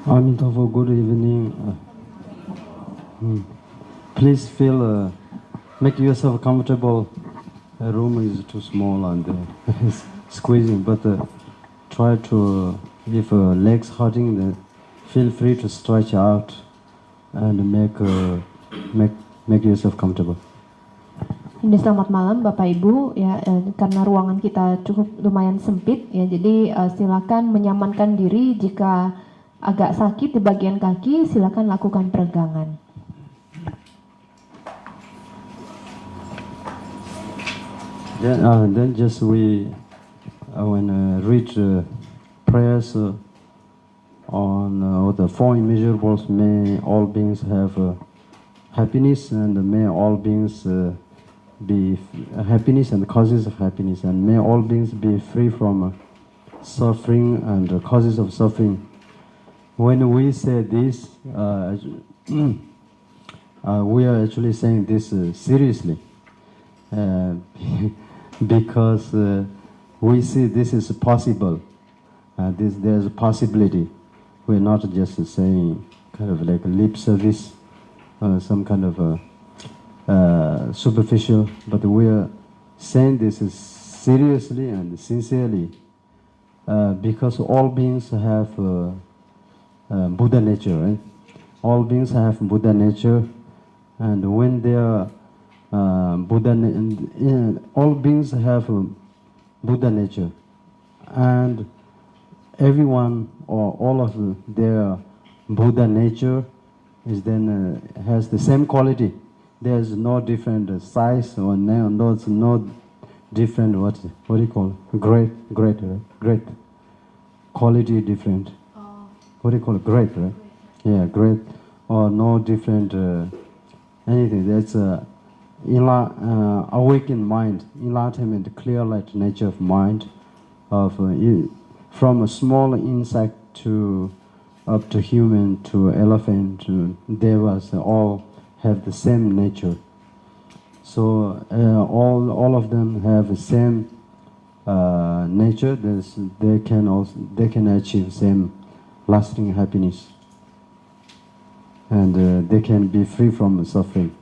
Amitabha, good evening. Please feel, make yourself comfortable. The room is too small and it's squeezing, but try to, if legs hurting, then feel free to stretch out and make yourself comfortable. Ini selamat malam Bapak Ibu ya, karena ruangan kita cukup lumayan sempit ya, jadi silakan menyamankan diri. Jika agak sakit di bagian kaki, silakan lakukan peregangan. Then just we when read prayers on the four immeasurables, may all beings have happiness, and may all beings be happiness and causes of happiness, and may all beings be free from suffering and causes of suffering. When we say this, we are actually saying this seriously, because we see this is possible. There's a possibility. We're not just saying kind of like lip service, some kind of superficial, but we are saying this is seriously and sincerely, because all beings have Buddha nature, right? All beings have Buddha nature, and when they are all beings have Buddha nature, and everyone or all of their Buddha nature is then has the same quality. There's no different size or no different what do you call great quality different. What do you call it? Great, right? Yeah, great, or no different anything. That's awakened mind, enlightenment, clear light nature of mind, of from a small insect to up to human to elephant to devas, all have the same nature. So all of them have the same nature. They can achieve same lasting happiness, and they can be free from suffering.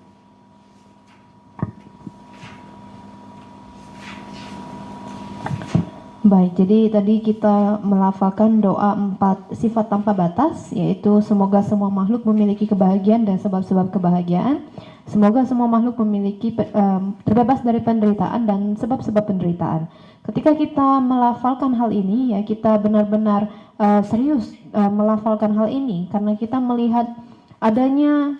Baik, jadi tadi kita melafalkan doa 4 sifat tanpa batas, yaitu semoga semua makhluk memiliki kebahagiaan dan sebab-sebab kebahagiaan. Semoga semua makhluk memiliki terbebas dari penderitaan dan sebab-sebab penderitaan. Ketika kita melafalkan hal ini, ya kita benar-benar serius melafalkan hal ini, karena kita melihat adanya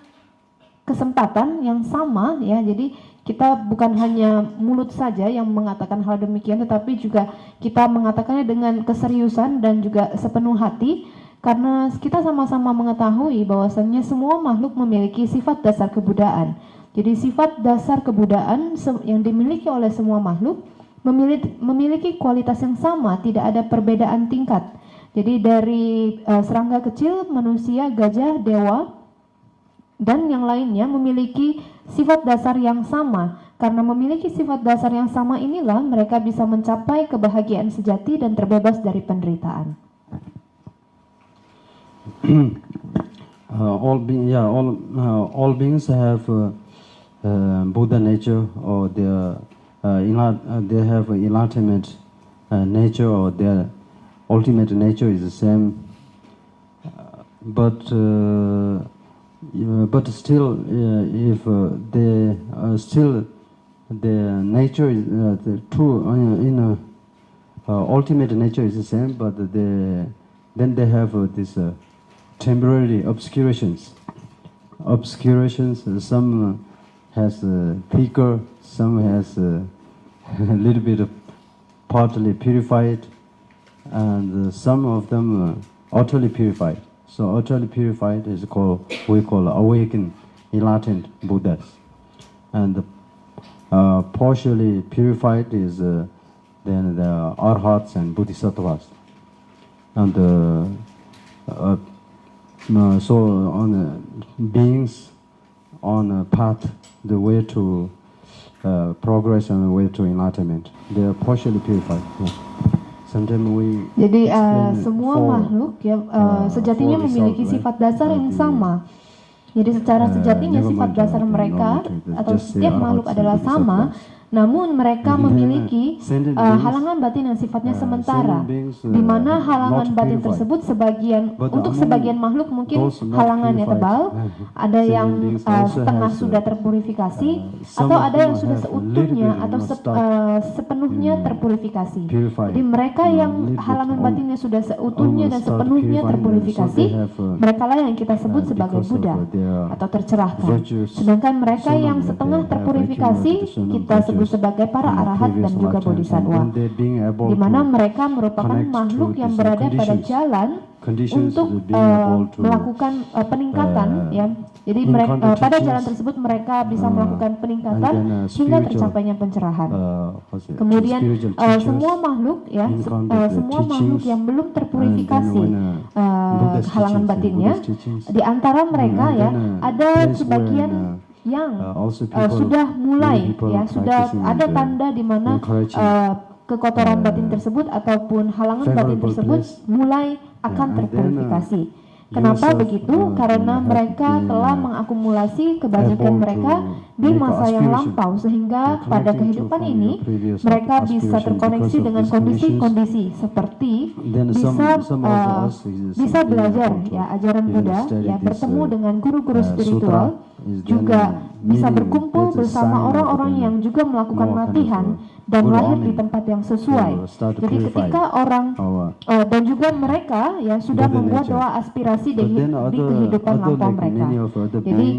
kesempatan yang sama, ya. Jadi kita bukan hanya mulut saja yang mengatakan hal demikian, tetapi juga kita mengatakannya dengan keseriusan dan juga sepenuh hati, karena kita sama-sama mengetahui bahwasannya semua makhluk memiliki sifat dasar kebuddhaan. Jadi sifat dasar kebuddhaan yang dimiliki oleh semua makhluk memiliki kualitas yang sama, tidak ada perbedaan tingkat. Jadi dari serangga kecil, manusia, gajah, dewa, dan yang lainnya memiliki sifat dasar yang sama. Karena memiliki sifat dasar yang sama inilah mereka bisa mencapai kebahagiaan sejati dan terbebas dari penderitaan. All beings have Buddha nature, or they have enlightenment nature, or their ultimate nature is the same. But still, if they still their nature is the true ultimate nature is the same, but then they have this temporary obscurations. Some has thicker, some has a little bit of partly purified, and some of them utterly purified. So utterly purified is we call awakened, enlightened Buddhas, and partially purified is then the Arhats and Bodhisattvas, and so on beings on a path, the way to progress and the way to enlightenment, they are partially purified. Yeah. sometimes we Jadi explain semua four, makhluk ya sejatinya four memiliki result, sifat dasar yang sama. Jadi secara sejatinya never sifat mind, dasar no mereka need to atau just say setiap makhluk arahats adalah and sama, bodhisattvas. namun mereka And then, memiliki sentient beings, halangan batin yang sifatnya sementara, sentient beings, di mana not halangan batin purified. tersebut But untuk among sebagian makhluk mungkin those not halangannya purified, tebal, ada sentient yang beings also setengah has, sudah terpurifikasi, some atau of ada them yang sudah have a seutuhnya little bit, atau sepenuhnya terpurifikasi. purified. Jadi mereka yang Little bit halangan batinnya sudah seutuhnya dan almost start sepenuhnya purifying, so terpurifikasi, they have, mereka lah yang kita sebut sebagai because of, Buddha their atau tercerahkan. virtues, Sedangkan mereka sonam yang that setengah they have terpurifikasi accumulated, sonam kita sebut virtues sebagai para in the arahat dan previous juga lifetime, and bodhisattva, when they being able di mana to mereka merupakan connect makhluk to yang these berada pada conditions, jalan untuk being able to melakukan peningkatan ya. Jadi mereka encounter pada teachings, jalan tersebut mereka bisa melakukan peningkatan and then, hingga spiritual, tercapainya pencerahan. Kemudian Semua makhluk ya semua makhluk yang belum terpurifikasi halangan batinnya, di antara mereka ya ada sebagian yang sudah mulai ya sudah ada tanda di mana kekotoran batin tersebut ataupun halangan batin tersebut mulai akan terpurifikasi. Kenapa begitu? Karena mereka telah mengakumulasi kebajikan mereka di masa yang lampau, sehingga pada kehidupan ini mereka bisa terkoneksi dengan kondisi-kondisi seperti bisa belajar ya ajaran Buddha, ya bertemu dengan guru-guru spiritual, juga bisa berkumpul bersama orang-orang yang juga melakukan latihan dan lahir di tempat yang sesuai. Jadi ketika orang dan juga mereka ya sudah membuat doa aspirasi di kehidupan lampau mereka. Jadi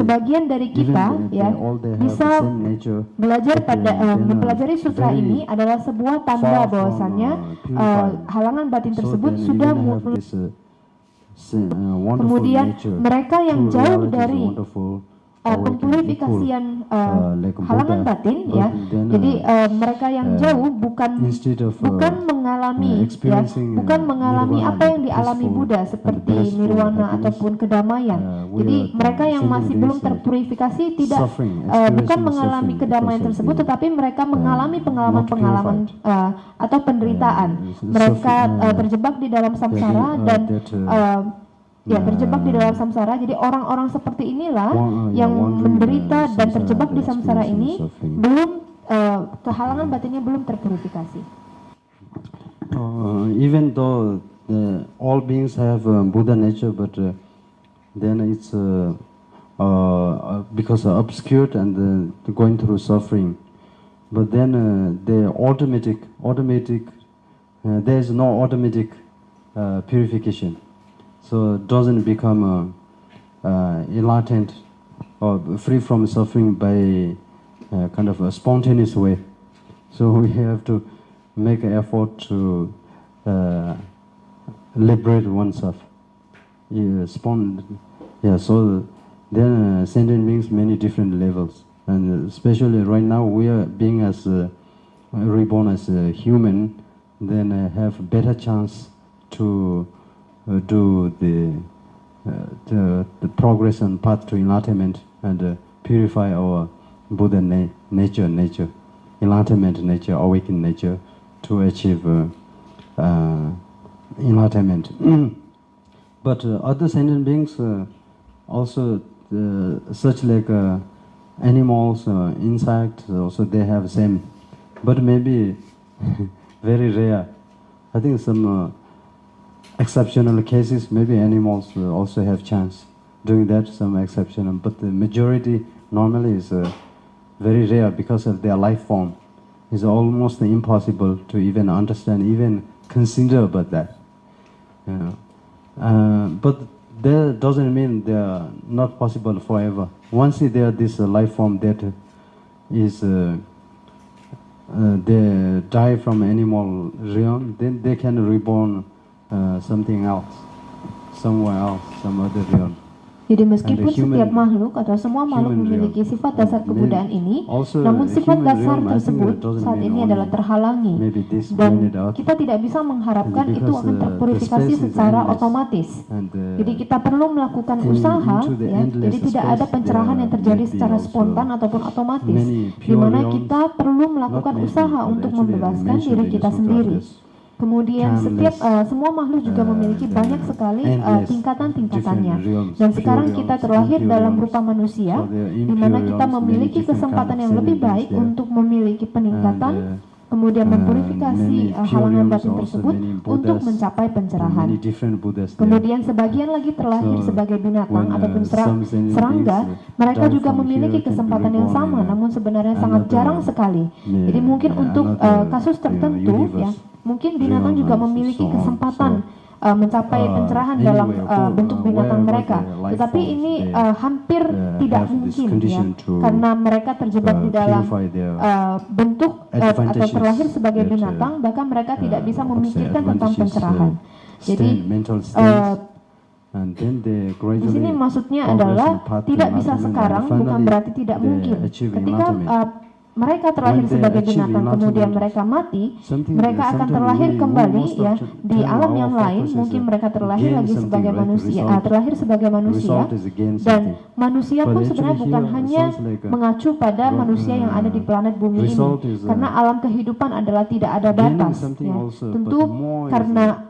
sebagian dari kita ya bisa belajar mempelajari sutra ini adalah sebuah tanda bahwasannya halangan batin tersebut sudah kemudian mereka yang jauh dari pempurifikasian halangan batin ya. Jadi mereka yang jauh bukan mengalami ya, bukan mengalami apa yang dialami Buddha seperti nirwana ataupun kedamaian. Jadi mereka yang masih belum terpurifikasi bukan mengalami kedamaian tersebut, tetapi mereka mengalami pengalaman-pengalaman atau penderitaan. Mereka terjebak di dalam samsara dan terjebak di dalam samsara. Jadi orang-orang seperti inilah yang menderita dan terjebak di samsara ini belum kehalangan batinnya belum terpurifikasi. Even though all beings have Buddha nature, but then it's because obscured and going through suffering. But then the automatic there is no automatic purification. So it doesn't become enlightened or free from suffering by kind of a spontaneous way. So we have to make an effort to liberate oneself. So then sentient beings many different levels, and especially right now we are being as reborn as a human, then have better chance to do the progress and path to enlightenment and purify our Buddha nature, enlightenment nature, awakened nature, to achieve enlightenment. But other sentient beings also such like animals, insects, also they have same, but maybe very rare. I think some exceptional cases, maybe animals also have chance doing that, some exceptional, but the majority normally is very rare because of their life form. It's almost impossible to even understand, even consider about that. But that doesn't mean they are not possible forever. Once they are this life form that is they die from animal realm, then they can reborn something else, somewhere else, some other realm. Jadi And meskipun the human- setiap makhluk atau semua makhluk human memiliki realm. sifat dasar kebuddhaan ini, Also, namun the sifat human dasar realm, I think tersebut that doesn't saat mean ini only adalah terhalangi maybe this dan planet Earth. kita tidak bisa mengharapkan Because, itu akan the terpurifikasi space is secara endless. otomatis. And, Jadi kita perlu melakukan in- usaha, into the ya. endless Jadi tidak ada space, pencerahan there yang terjadi may be secara also spontan ataupun otomatis, many di mana pure kita realms, perlu melakukan not maybe, usaha but untuk actually membebaskan mentioned diri in the kita sutra sendiri. this Kemudian setiap timeless, semua makhluk juga memiliki then banyak sekali endless tingkatan-tingkatannya. different realms, Dan pure sekarang kita realms, terlahir impure dalam realms. rupa manusia, So there are di mana impure kita realms, memiliki many different kesempatan kind of yang lebih sentient baik beings there. untuk memiliki peningkatan, kemudian mempurifikasi many pure halangan realms batin also, tersebut many untuk Buddhas, mencapai pencerahan. many different Buddhas there. Kemudian sebagian lagi terlahir So, sebagai binatang when, ataupun some sentient serangga, beings, mereka die juga from memiliki here, can be kesempatan yang reborn sama, in namun sebenarnya sangat another, jarang sekali. Jadi mungkin untuk kasus tertentu, ya, mungkin binatang juga memiliki kesempatan mencapai pencerahan dalam bentuk binatang mereka. Tetapi ini hampir tidak mungkin, ya, karena mereka terjebak di dalam bentuk atau terlahir sebagai binatang, bahkan mereka tidak bisa memikirkan tentang pencerahan. Jadi di sini maksudnya adalah tidak bisa sekarang bukan berarti tidak mungkin. Ketika mereka terlahir sebagai binatang, kemudian mereka mati, mereka akan terlahir kembali, ya, di alam yang lain. Mungkin mereka terlahir lagi sebagai manusia, terlahir sebagai manusia, dan manusia pun sebenarnya bukan hanya mengacu pada manusia yang ada di planet bumi ini, karena alam kehidupan adalah tidak ada batas, ya. Tentu karena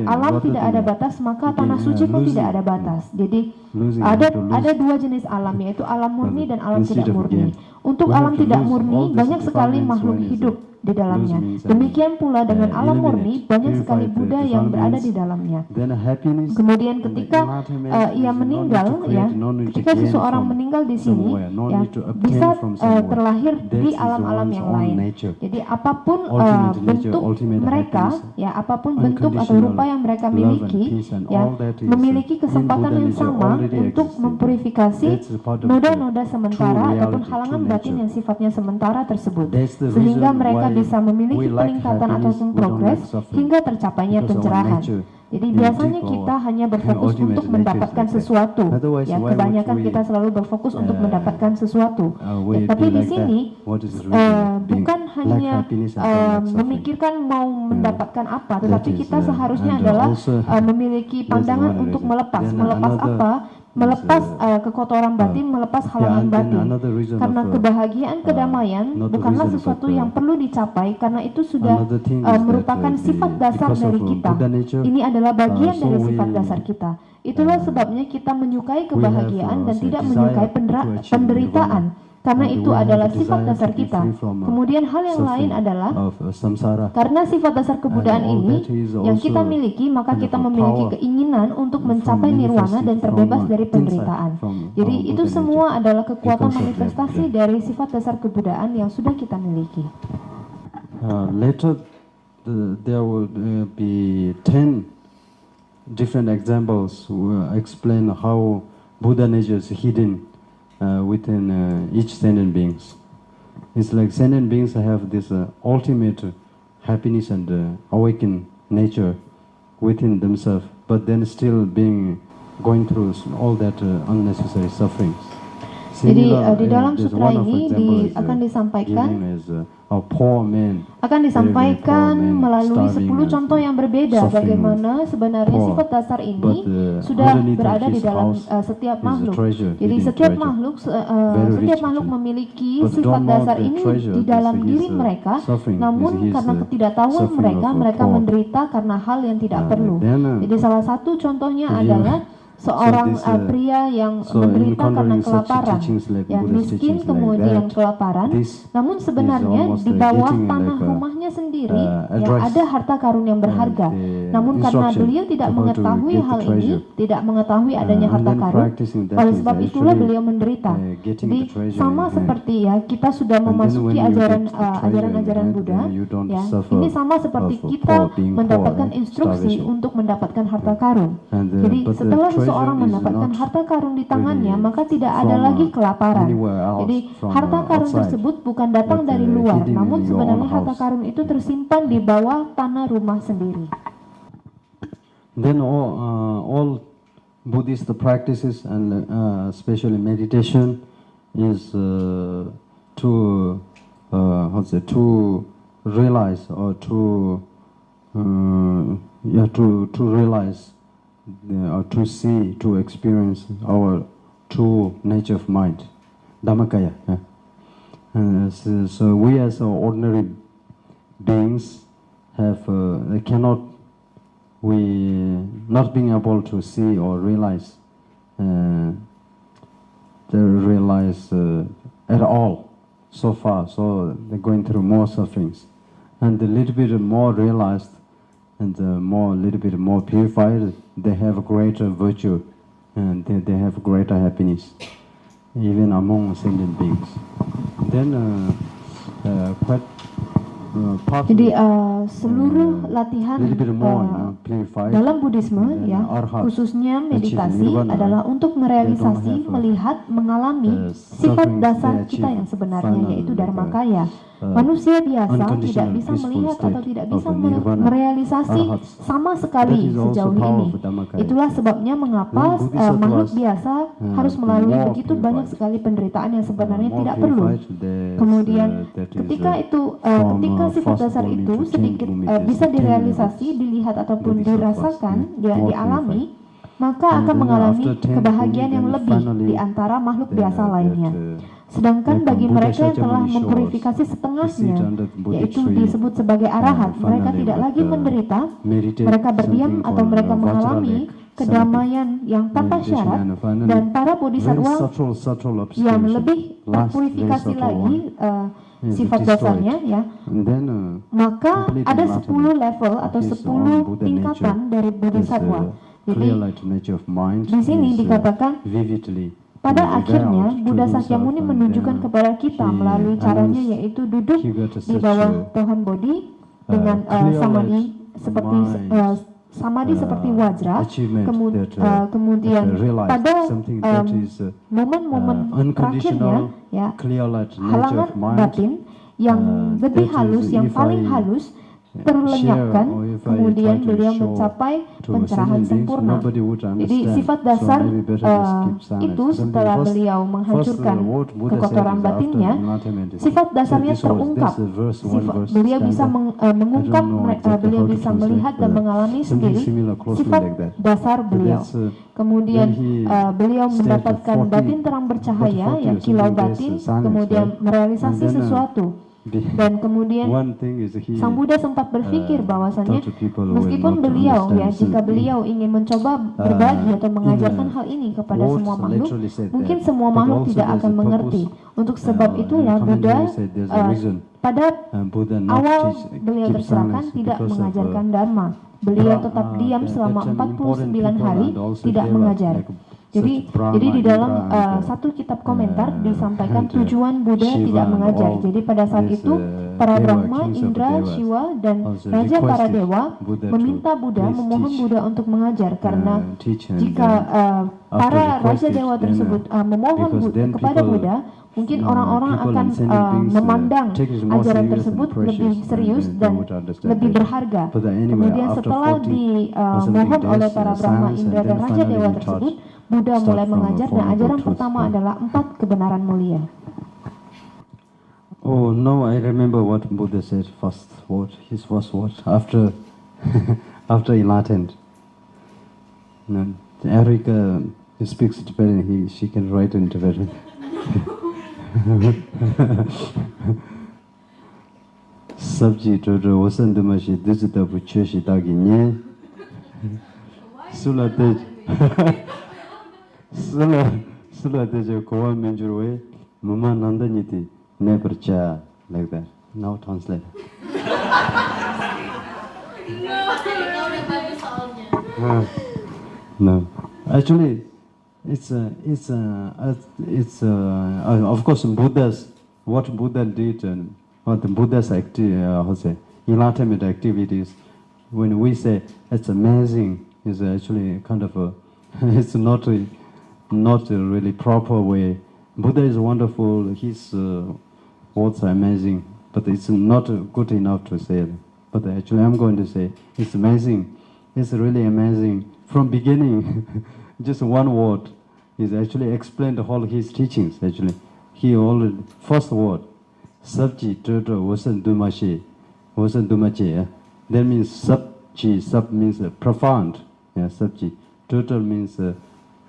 alam tidak ada batas, maka tanah suci pun tidak ada batas. Jadi ada dua jenis alam, yaitu alam murni dan alam tidak murni. Untuk alam tidak murni, banyak sekali makhluk hidup di dalamnya. Demikian pula dengan alam murni, banyak sekali Buddha yang berada di dalamnya. Kemudian ketika ia meninggal, ya, ketika seseorang meninggal di sini, ya, bisa terlahir di alam-alam yang lain. Jadi apapun bentuk mereka, ya, apapun bentuk atau rupa yang mereka miliki, ya, memiliki kesempatan yang sama untuk mempurifikasi noda-noda sementara ataupun halangan batin yang sifatnya sementara tersebut, sehingga mereka bisa memiliki peningkatan ataupun progres hingga tercapainya pencerahan. Jadi biasanya kita hanya berfokus untuk mendapatkan sesuatu, ya, kebanyakan kita selalu berfokus untuk mendapatkan sesuatu. Ya, tapi di sini bukan hanya memikirkan mau mendapatkan apa, tetapi kita seharusnya adalah memiliki pandangan untuk melepas apa? Melepas kekotoran batin, melepas halangan batin. Karena kebahagiaan, kedamaian bukanlah sesuatu yang perlu dicapai, karena itu sudah merupakan sifat dasar dari kita. Ini adalah bagian dari sifat dasar kita. Itulah sebabnya kita menyukai kebahagiaan dan tidak menyukai penderitaan, karena itu adalah sifat dasar kita. Kemudian hal yang lain adalah karena sifat dasar kebuddhaan ini yang kita miliki, maka kita memiliki keinginan untuk mencapai nirwana dan terbebas dari penderitaan. Jadi itu semua adalah kekuatan manifestasi dari sifat dasar kebuddhaan yang sudah kita miliki. Later there will be 10 different examples who explain how Buddha nature is hidden within each sentient beings. It's like sentient beings have this ultimate happiness and awakened nature within themselves, but then still going through all that unnecessary sufferings. Jadi di dalam sutra ini akan disampaikan melalui 10 contoh yang berbeda bagaimana sebenarnya sifat dasar ini sudah berada di dalam setiap makhluk. Jadi setiap makhluk memiliki sifat dasar ini di dalam diri mereka, namun karena ketidaktahuan mereka menderita karena hal yang tidak perlu. Jadi salah satu contohnya adalah seorang pria yang menderita karena kelaparan, ya, miskin kemudian kelaparan, namun sebenarnya di bawah tanah rumahnya sendiri ya ada harta karun yang berharga, namun karena beliau tidak mengetahui hal ini, tidak mengetahui adanya harta karun, oleh sebab itulah beliau menderita. Jadi sama seperti, ya, kita sudah memasuki ajaran Buddha, ya, ini sama seperti kita mendapatkan instruksi untuk mendapatkan harta karun. Jadi setelah seorang mendapatkan harta karun di tangannya, maka tidak ada lagi kelaparan. Jadi harta karun tersebut bukan datang dari luar, namun sebenarnya harta karun itu tersimpan di bawah tanah rumah sendiri. Then all Buddhist practices and especially meditation is to realize or to realize or to see, to experience our true nature of mind, Dhammakaya. Yeah. So we as ordinary beings cannot, we not being able to see or realize at all so far. So they're going through more sufferings, and a little bit more realized and little bit more purified, they have greater virtue and they have greater happiness, even among sentient beings. Then quite Jadi seluruh latihan dalam Buddhisme, ya, khususnya meditasi adalah untuk merealisasi, melihat, mengalami sifat dasar kita yang sebenarnya, yaitu Dharmakaya. Manusia biasa tidak bisa melihat atau tidak bisa merealisasi sama sekali sejauh ini. Itulah sebabnya mengapa makhluk biasa harus melalui begitu banyak sekali penderitaan yang sebenarnya tidak perlu. Kemudian ketika sifat dasar itu sedikit bisa direalisasi, dilihat ataupun dirasakan, dialami, maka akan mengalami kebahagiaan yang lebih di antara makhluk biasa lainnya. Sedangkan bagi mereka yang telah mempurifikasi setengahnya, yaitu disebut sebagai arahat, mereka tidak lagi menderita, mereka berdiam atau mereka mengalami kedamaian yang tanpa syarat, dan para bodhisattva yang lebih terpurifikasi lagi sifat dasarnya, ya, maka ada 10 level atau 10 tingkatan dari bodhisattva. Jadi di sini dikatakan pada akhirnya Buddha Sakyamuni menunjukkan kepada kita melalui caranya, yaitu duduk di bawah pohon bodhi dengan samadhi seperti wajra, kemudian pada momen-momen terakhirnya, ya, halangan batin yang lebih halus, yang paling halus terlenyapkan, kemudian beliau mencapai pencerahan sempurna. Jadi sifat dasar itu setelah beliau menghancurkan kekotoran batinnya, sifat dasarnya terungkap. Beliau bisa mengungkap, beliau bisa melihat dan mengalami sendiri sifat dasar beliau. Kemudian beliau mendapatkan batin terang bercahaya, ya, kilau batin, kemudian merealisasi sesuatu. Dan kemudian Sang Buddha sempat berpikir bahwasannya meskipun beliau, ya, jika beliau ingin mencoba berbagi atau mengajarkan hal ini kepada semua makhluk, mungkin semua makhluk tidak akan mengerti. Untuk sebab itulah Buddha pada awal beliau terserahkan tidak mengajarkan Dharma. Beliau tetap diam selama 49 hari tidak mengajar. Jadi di dalam satu kitab komentar disampaikan tujuan Buddha tidak mengajar. Jadi pada saat itu para Brahma, Indra, Shiva, dan Raja para dewa meminta Buddha, memohon Buddha untuk mengajar, karena jika para Raja dewa tersebut memohon kepada Buddha, mungkin orang-orang akan memandang ajaran tersebut lebih serius dan lebih berharga. Kemudian setelah dimohon oleh para Brahma, Indra, dan Raja dewa tersebut, Buddha mulai mengajar, dan ajaran pertama adalah 4 kebenaran mulia. Oh no, I remember what Buddha said first word, his first word after enlightened. No, Erica speaks Tibetan, she can write in Tibetan. Sabji dodo wasandamashi dizitabu cheshi dagi nye sulate sulate kowa menjurwe mama nandanyiti nepercha, like that. Now translate. No, actually, it's of course what Buddha did and what the Buddha's enlightenment activities. When we say it's amazing, is actually kind of it's not a really proper way. Buddha is wonderful. His words are amazing, but it's not good enough to say it. But actually, I'm going to say it's amazing. It's really amazing from beginning. just one word is actually explained all his teachings. Actually, he already first word, sabji toto wasan dumashi, yeah. That means sabji. Sab means profound. Yeah, sabji. Toto means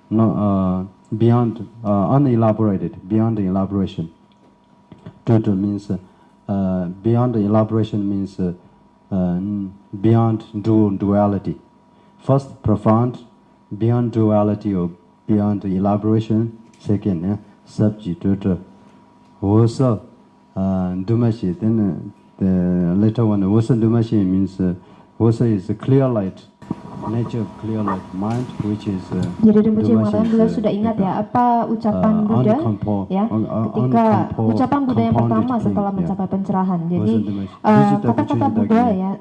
beyond, unelaborated, beyond elaboration. Toto means beyond elaboration means beyond duality. First, profound, beyond duality or beyond elaboration. Second, sabji, toto, wasa, dumashi. Then the later one, wasa dumashi means wasa is a clear light, nature of clear light, mind, which is Jadi Rinpoche mengatakan beliau sudah ingat ya apa ucapan Buddha ya ketika ucapan Buddha yang pertama setelah mencapai pencerahan. Jadi kata-kata Buddha ya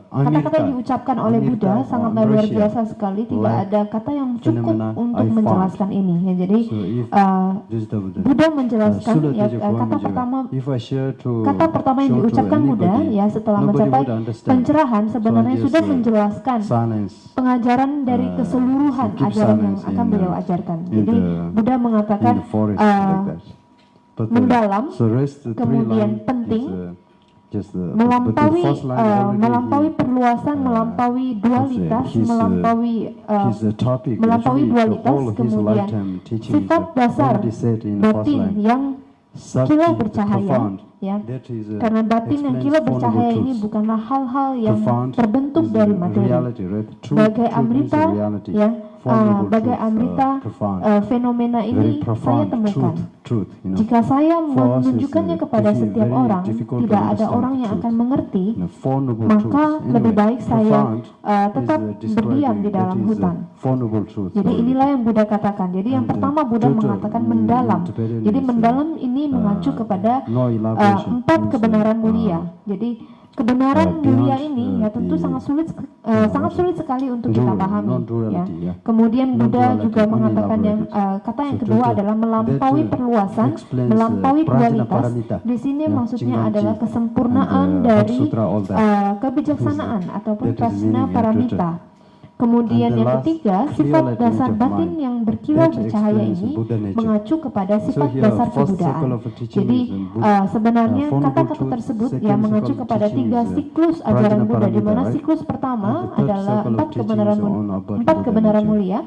kata-kata yang diucapkan oleh Buddha sangatlah luar biasa sekali, tidak ada kata yang cukup untuk menjelaskan ini ya. Jadi Buddha menjelaskan ya kata pertama yang diucapkan Buddha ya setelah mencapai pencerahan sebenarnya sudah menjelaskan pengajaran dari keseluruhan ajaran yang akan beliau ajarkan. Jadi Buddha mengatakan mendalam, kemudian penting, melampaui perluasan, melampaui dualitas, melampaui dualitas, kemudian sifat dasar batin yang kilau bercahaya. Ya, karena batin yang kilau bercahaya ini bukanlah hal-hal yang terbentuk dari materi. Bagai amrita, ya, bagai amrita fenomena ini saya temukan. Jika saya menunjukkannya kepada setiap orang, tidak ada orang yang akan mengerti, maka lebih baik saya tetap berdiam di dalam hutan. Jadi inilah yang Buddha katakan. Jadi yang pertama Buddha mengatakan mendalam. Jadi mendalam ini mengacu kepada 4 kebenaran mulia. Jadi kebenaran mulia ini ya tentu sangat sulit sekali untuk kita pahami ya. Kemudian Buddha juga mengatakan yang kata yang kedua adalah melampaui perluasan, melampaui dualitas. Di sini maksudnya adalah kesempurnaan dari kebijaksanaan ataupun prajna paramita. Kemudian yang ketiga, sifat dasar batin yang berkilau bercahaya ini mengacu kepada sifat dasar kebuddhaan. Jadi sebenarnya kata-kata tersebut yang mengacu kepada 3 siklus ajaran Buddha, di mana siklus pertama adalah 4 kebenaran mulia,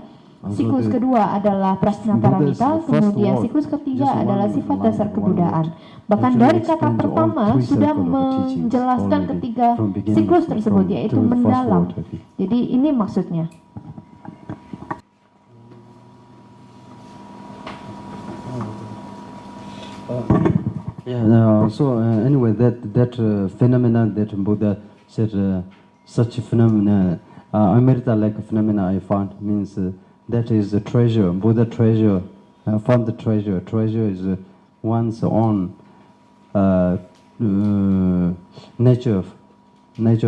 siklus kedua adalah prajna paramita, kemudian siklus ketiga adalah sifat dasar kebuddhaan. Bahkan dari kata pertama sudah menjelaskan ketiga siklus tersebut, yaitu mendalam. Jadi ini maksudnya. Anyway, that phenomena that Buddha said, such phenomena, Amrita like phenomena I found means that is a treasure. Buddha treasure, found the treasure. Treasure is one's own nature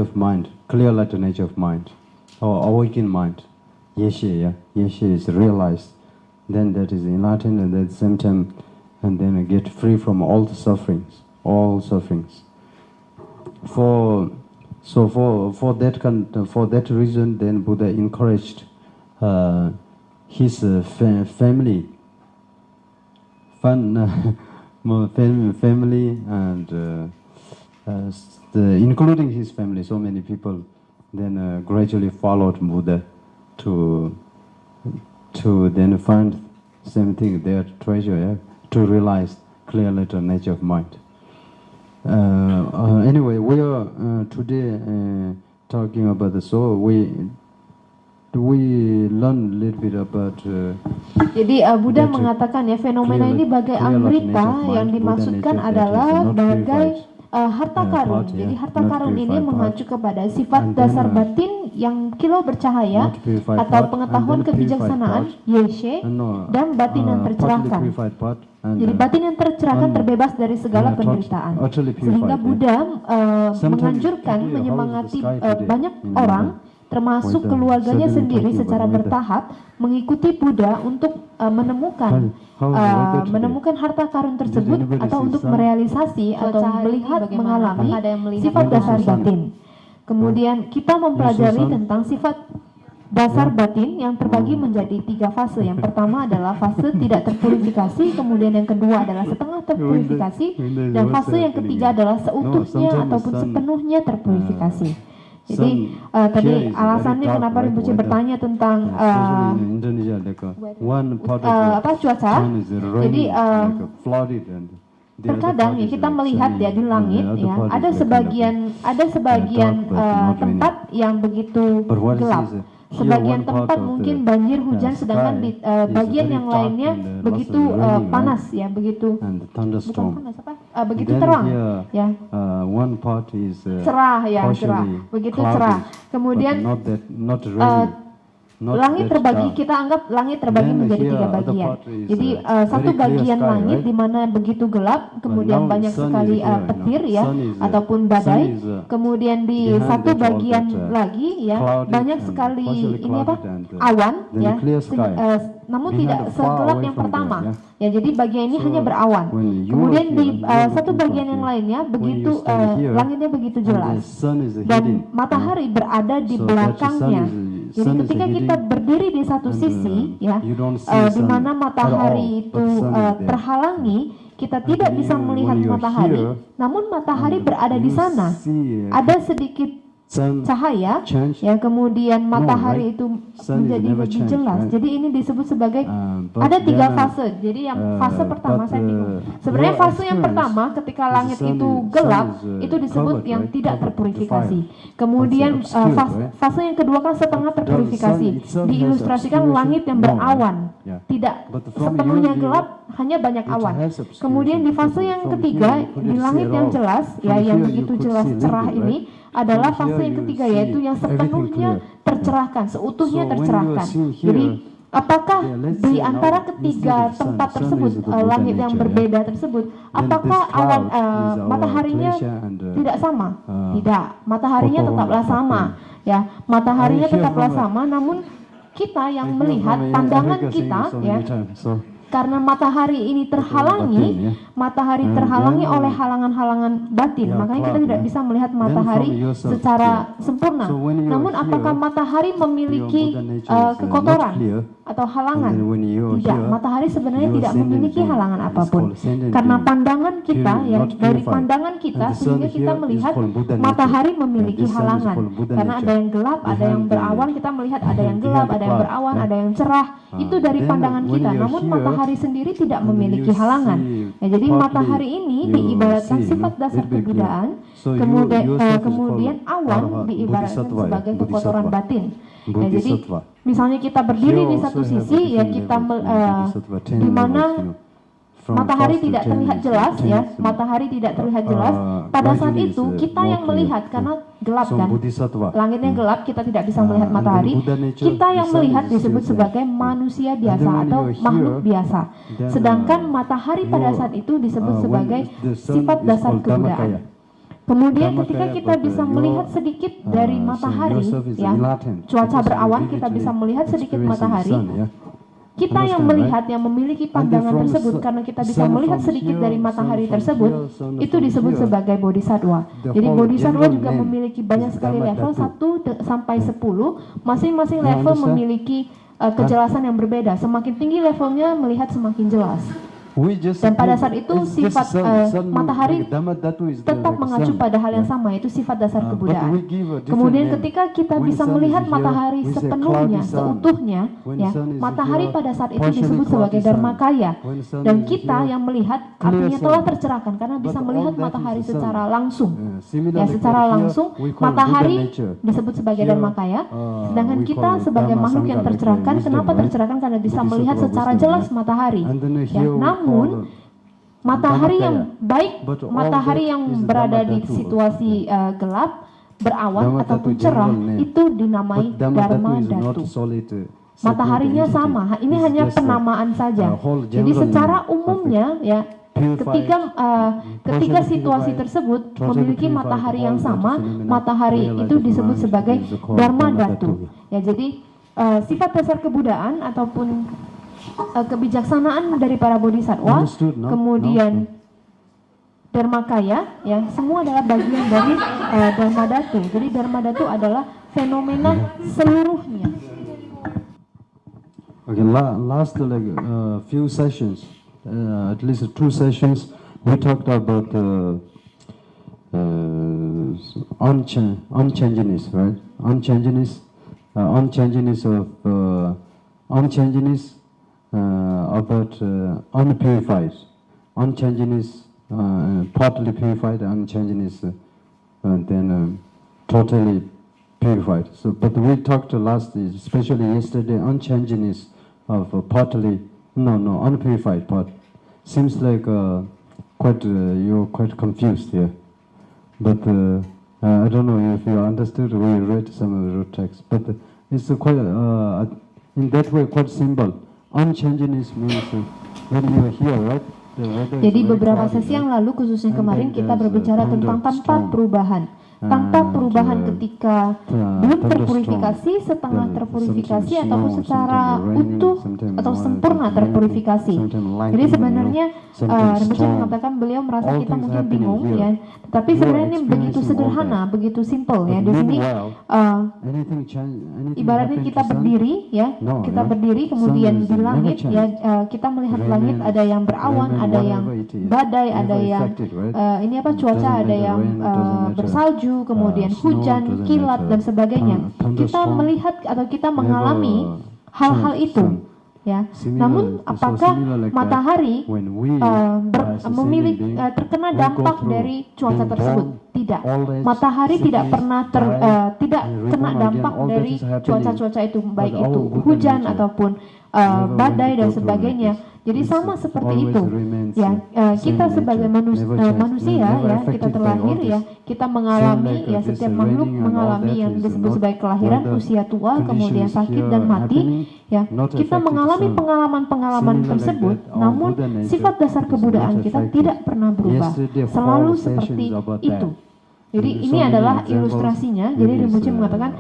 of mind, clear light nature of mind, or awakened mind. Yeshe is realized. Then that is enlightened, and at the same time, and then get free from all the sufferings, For that reason, then Buddha encouraged his family and including his family, so many people then gradually followed Buddha to then find same thing, their treasure, to realize clear light nature of mind. Anyway, we are today talking about the soul. We learn a little bit about. Jadi Buddha mengatakan ya fenomena ini bagai amrita, yang dimaksudkan adalah bagai harta karun. Jadi harta karun ini mengacu kepada sifat dasar batin yang kilau bercahaya atau pengetahuan kebijaksanaan yeshe dan batin yang tercerahkan. Jadi batin yang tercerahkan terbebas dari segala penderitaan. Sehingga Buddha menganjurkan, menyemangati banyak orang, termasuk keluarganya sendiri secara bertahap mengikuti Buddha untuk menemukan harta karun tersebut atau untuk merealisasi atau melihat, mengalami sifat dasar batin. Kemudian kita mempelajari tentang sifat dasar batin yang terbagi menjadi 3 fase. Yang pertama adalah fase tidak terpurifikasi, kemudian yang kedua adalah setengah terpurifikasi, dan fase yang ketiga adalah seutuhnya ataupun sepenuhnya terpurifikasi. Jadi tadi alasannya kenapa Rinpoche bertanya tentang cuaca. Jadi terkadang ya kita melihat ya di langit ya ada sebagian tempat yang begitu gelap. Sebagian tempat mungkin banjir hujan, sedangkan di bagian yang lainnya begitu panas ya, begitu bukan panas begitu terang ya, cerah ya, cerah, begitu cerah. Kemudian langit terbagi, kita anggap langit terbagi menjadi 3 bagian. Jadi satu bagian langit di mana begitu gelap, kemudian banyak sekali petir ya ataupun badai. Kemudian di satu bagian lagi ya banyak sekali ini awan ya, namun tidak segelap yang pertama. Ya, jadi bagian ini hanya berawan. Kemudian di satu bagian yang lainnya begitu langitnya begitu jelas dan matahari berada di belakangnya. Jadi ketika kita berdiri di satu sisi ya, di mana matahari itu terhalangi, kita tidak bisa melihat matahari, namun matahari berada di sana. Ada sedikit cahaya yang kemudian matahari itu menjadi lebih jelas. Jadi ini disebut sebagai ada 3 fase. Jadi yang fase pertama saya bingung. Sebenarnya fase yang pertama ketika langit itu gelap itu disebut yang tidak terpurifikasi. Kemudian fase yang kedua kan setengah terpurifikasi. Diilustrasikan langit yang berawan, tidak sepenuhnya gelap, hanya banyak awan. Kemudian di fase yang ketiga di langit yang jelas ya, yang begitu jelas cerah ini adalah fase yang ketiga, yaitu yang sepenuhnya tercerahkan, seutuhnya tercerahkan. Jadi apakah di antara ketiga tempat tersebut, langit yang berbeda tersebut, apakah awan mataharinya tidak sama? Tidak, mataharinya tetaplah sama ya, mataharinya tetaplah sama, namun kita yang melihat, pandangan kita ya, karena matahari ini terhalangi, matahari terhalangi oleh halangan-halangan batin, makanya kita tidak bisa melihat matahari secara sempurna. Namun apakah matahari memiliki kekotoran atau halangan? Tidak, matahari sebenarnya tidak memiliki halangan apapun. Karena pandangan kita, ya, dari pandangan kita sehingga kita melihat matahari memiliki halangan. Karena ada yang gelap, ada yang berawan, kita melihat ada yang gelap, ada yang berawan, ada yang cerah. Itu dari pandangan kita. Namun matahari sendiri tidak memiliki halangan. Ya, jadi matahari ini diibaratkan sifat dasar kebuddhaan, kemudian awan diibaratkan sebagai kekotoran batin. Ya, jadi misalnya kita berdiri di satu sisi ya, kita di mana matahari tidak terlihat jelas ya, matahari tidak terlihat jelas. Pada saat itu kita yang melihat karena gelap kan, langitnya gelap, kita tidak bisa melihat matahari. Kita yang melihat disebut sebagai manusia biasa atau makhluk biasa. Sedangkan matahari pada saat itu disebut sebagai sifat dasar kebuddhaan. Kemudian ketika kita bisa melihat sedikit dari matahari ya, cuaca berawan, kita bisa melihat sedikit matahari. Kita yang melihat, yang memiliki pandangan tersebut, karena kita bisa melihat sedikit dari matahari tersebut, itu disebut sebagai bodhisattva. Jadi bodhisattva juga memiliki banyak sekali level, 1 sampai 10. Masing-masing level memiliki kejelasan yang berbeda. Semakin tinggi levelnya melihat semakin jelas. Dan pada saat itu sifat matahari tetap mengacu pada hal yang sama, yaitu sifat dasar kebuddhaan. Kemudian ketika kita bisa melihat matahari sepenuhnya, seutuhnya, ya, matahari pada saat itu disebut sebagai Dharma kaya. Dan kita yang melihat artinya telah tercerahkan karena bisa melihat matahari secara langsung. Ya, secara langsung matahari disebut sebagai Dharma kaya. Sedangkan kita sebagai makhluk yang tercerahkan, kenapa tercerahkan? Karena bisa melihat secara jelas matahari. Ya, namun matahari yang baik, matahari yang berada di situasi gelap, berawan ataupun cerah, itu dinamai Dharma Dhatu. Mataharinya sama, ini hanya penamaan saja. Jadi secara umumnya ya, ketiga situasi tersebut memiliki matahari yang sama. Matahari itu disebut sebagai Dharma Dhatu. Ya, jadi sifat dasar kebuddhaan ataupun kebijaksanaan dari para bodhisattva, kemudian Dharmakaya, ya, semua adalah bagian dari Dharma Dhatu. Jadi Dharma Dhatu adalah fenomena seluruhnya. Okay, last few sessions, at least 2 sessions, we talked about unchangingness, right? Unchangingness about unpurified, unchangingness partly purified, unchangingness then totally purified. So, but we talked last, especially yesterday, unchangingness of partly unpurified part. Seems like you're quite confused here. But I don't know if you understood. We read some of the root text, but it's quite in that way quite simple. Unchangingness means when you are here, right? Jadi beberapa sesi yang lalu, khususnya kemarin, kita berbicara tentang tanpa perubahan. Tanpa perubahan ketika belum terpurifikasi, setengah terpurifikasi, ataupun secara utuh atau sempurna terpurifikasi. Jadi sebenarnya Rinpoche mengatakan beliau merasa kita mungkin bingung, ya. Tetapi sebenarnya ini begitu sederhana, begitu simple, ya. Di sini ibaratnya kita berdiri, ya. Kita berdiri, kemudian di langit, ya, kita melihat langit ada yang berawan, ada yang badai, ada yang ini apa cuaca, ada yang bersalju, kemudian hujan, kilat dan sebagainya. Kita melihat atau kita mengalami hal-hal itu, ya. Namun apakah matahari terkena dampak dari cuaca tersebut? Tidak. Matahari tidak pernah tidak kena dampak dari cuaca-cuaca itu, baik itu hujan ataupun badai dan sebagainya. Jadi sama seperti itu, ya. Kita sebagai manusia, ya, kita terlahir, ya, kita mengalami, ya, setiap makhluk mengalami yang disebut sebagai kelahiran, usia tua, kemudian sakit dan mati, ya. Kita mengalami pengalaman-pengalaman tersebut, namun sifat dasar kebuddhaan kita tidak pernah berubah, selalu seperti itu. Jadi ini adalah ilustrasinya. Jadi Rinpoche mengatakan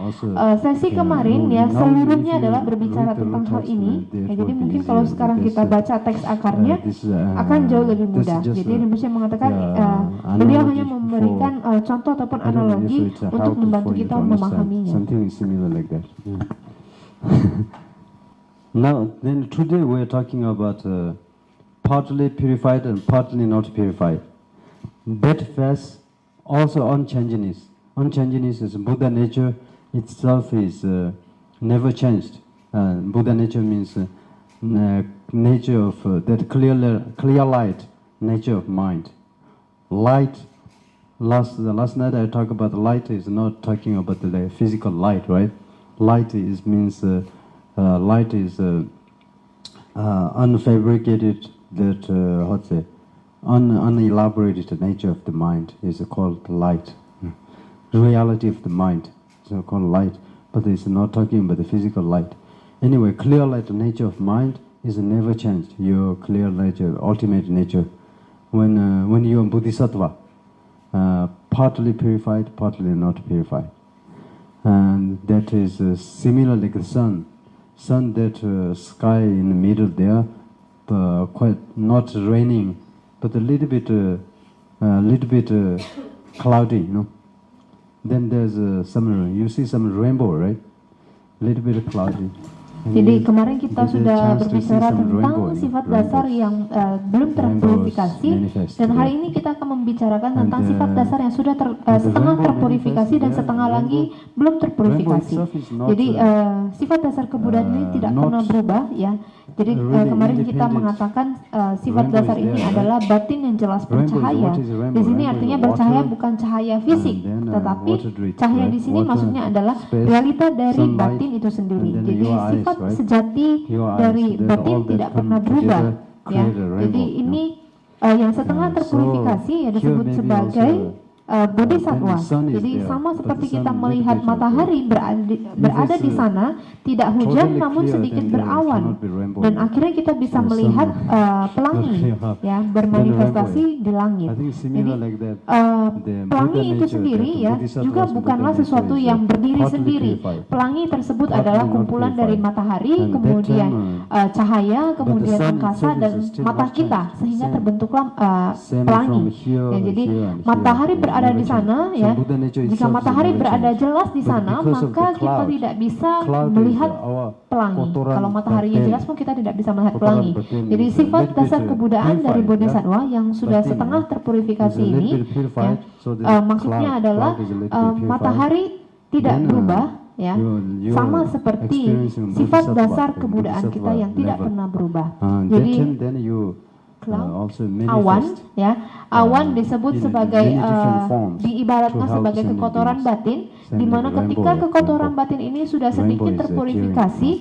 sesi kemarin, ya, seluruhnya adalah berbicara tentang hal ini. Ya, jadi mungkin kalau sekarang kita baca teks akarnya akan jauh lebih mudah. Jadi Rinpoche mengatakan beliau hanya memberikan contoh ataupun analogi untuk membantu kita memahaminya. Now, then today we are talking about partly purified and partly not purified. That phase also unchangingness. Unchangingness is Buddha nature itself is never changed. Buddha nature means nature of that clear light, nature of mind. Light. Last night I talked about light is not talking about the physical light, right? Light means light is unfabricated. That unelaborated nature of the mind is called light. Reality of the mind is called light, but it's not talking about the physical light. Anyway, clear light, the nature of mind is never changed. Your clear nature, ultimate nature. When you are Bodhisattva, partly purified, partly not purified, and that is similar like the sun. Sun, that sky in the middle there, quite not raining, but a little bit cloudy, you know. Then there's you see some rainbow, right? A little bit cloudy. Jadi kemarin kita sudah berbicara tentang sifat dasar yang belum terpurifikasi, dan hari ini kita akan membicarakan tentang sifat dasar yang sudah setengah terpurifikasi dan setengah lagi belum terpurifikasi. Jadi sifat dasar kebuddhaan ini tidak pernah berubah, ya. Jadi kemarin kita mengatakan sifat dasar ini adalah batin yang jelas bercahaya. Di sini artinya bercahaya bukan cahaya fisik, tetapi cahaya di sini maksudnya adalah realita dari batin itu sendiri. Jadi sifat sejati dari batin tidak pernah berubah, ya. Jadi ini yang setengah terpurifikasi, ya, disebut sebagai bodhisattva. Jadi sama seperti kita melihat matahari berada di sana, tidak hujan namun sedikit berawan, dan akhirnya kita bisa melihat pelangi, ya, bermanifestasi di langit. Jadi pelangi itu sendiri, ya, juga bukanlah sesuatu yang berdiri sendiri. Pelangi tersebut adalah kumpulan dari matahari, kemudian cahaya, kemudian angkasa dan mata kita, sehingga terbentuklah pelangi. Ya, jadi matahari berada berada di sana, ya, Buddha nature jika itself is matahari never berada changed. jelas di But sana, because of maka the kita cloud, tidak bisa cloud is melihat our pelangi. kotoran Kalau mataharinya batin. jelas pun kita tidak bisa melihat Kotoran pelangi. batin Jadi is a sifat little dasar bit kebudaan dari purified, bodhisattva yang sudah Batin, setengah is terpurifikasi a little ini, bit purified, ya, so the maksudnya adalah cloud is a little bit purified. matahari tidak Then, berubah, ya, you're sama seperti experiencing sifat bodhisattva, dasar like kebudaan kita bodhisattva yang tidak level. pernah berubah. That Jadi time, then you also awan, manifest. ya, awan disebut in sebagai many different forms diibaratkan to help sebagai sending kekotoran beings. batin, Same di mana like rainbow, ketika ya, kekotoran rainbow. batin ini sudah Rainbow sedikit is terpurifikasi,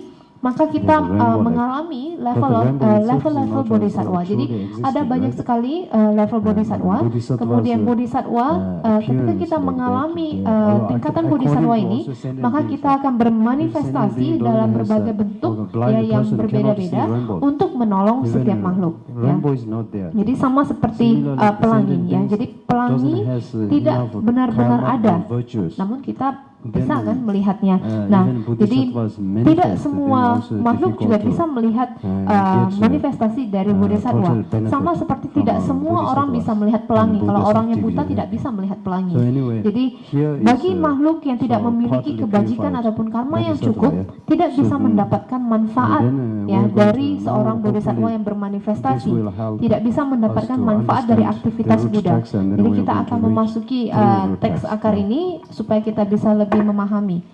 maka kita There's a rainbow mengalami But the rainbow itself is level-level not bodhisattva. also Jadi truly existing, ada banyak right? sekali level bodhisattva. Bodhisattvas, Kemudian bodhisattva, ketika appearance kita like that, mengalami although tingkatan according bodhisattva to ini, also sentient maka beings, kita akan bermanifestasi being dalam has berbagai a- bentuk, a blind ya, yang person cannot berbeda-beda see rainbow. untuk menolong Even setiap makhluk. Ya. rainbow is not there. Jadi sama seperti Similarly, pelangi, sentient ya. beings Jadi pelangi doesn't has, tidak enough benar-benar karma ada, and virtues. namun kita Then, bisa kan melihatnya. Nah, even jadi bodhisattvas tidak manifest, semua then also makhluk difficult juga to, bisa melihat get, manifestasi dari bodhisattva. total benefit Sama seperti from, tidak semua orang bodhisattvas bisa melihat and pelangi. Kalau Buddha's orangnya activity, buta yeah. tidak bisa melihat pelangi. So anyway, Jadi here is, bagi makhluk yang tidak so memiliki partly kebajikan purified ataupun karma yang bodhisattva, cukup, ya. tidak So bisa then- mendapatkan manfaat, and then, ya, we're going dari to seorang now bodhisattva hopefully yang bermanifestasi. this will help Tidak bisa mendapatkan us to manfaat dari understand aktivitas the root Buddha. text, and then Jadi we're kita going to akan read memasuki through the root teks text, akar yeah. ini supaya kita bisa lebih memahami.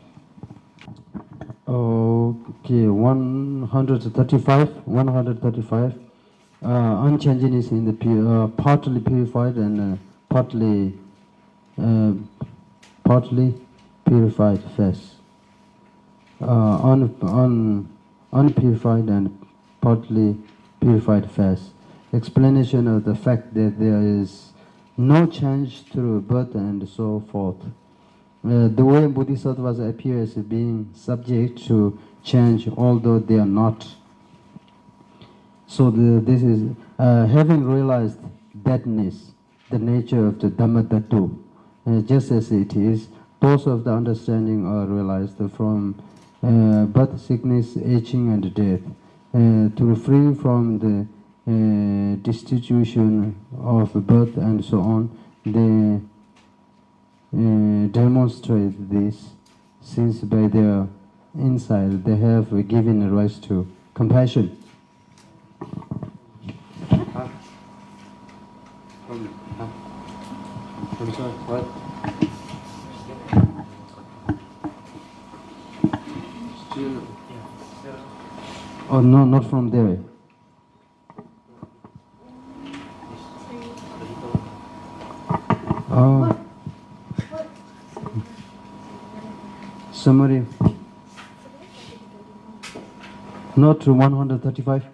Okay, 135. Unchanging is in the partly purified and partly purified face. Unpurified and partly purified face. Explanation of the fact that there is no change through birth and so forth. The way bodhisattvas appear as being subject to change, although they are not. So this is having realized thatness, the nature of the Dhamma Dhatu, just as it is. Those of the understanding are realized from birth, sickness, aging, and death. To free from the destitution of birth and so on, they demonstrate this, since by their insight they have given rise to compassion. I'm sorry, what? Still? Oh no, not from there. Oh. Summary. Not to 135.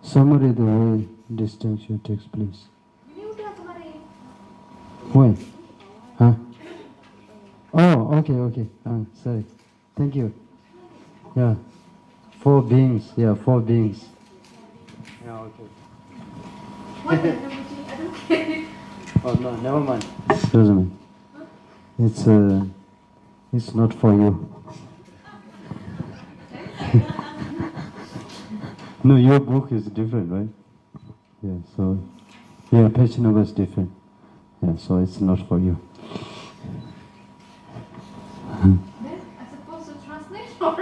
Summary the way distinction takes place. When? Huh? Oh, okay. Sorry. Thank you. Yeah. 4 beings. Yeah, 4 beings. Yeah, okay. Oh no, never mind. Excuse me. It's not for you. No, your book is different, right? Yeah, so page number is different. Yeah, so it's not for you. Then I suppose to translate or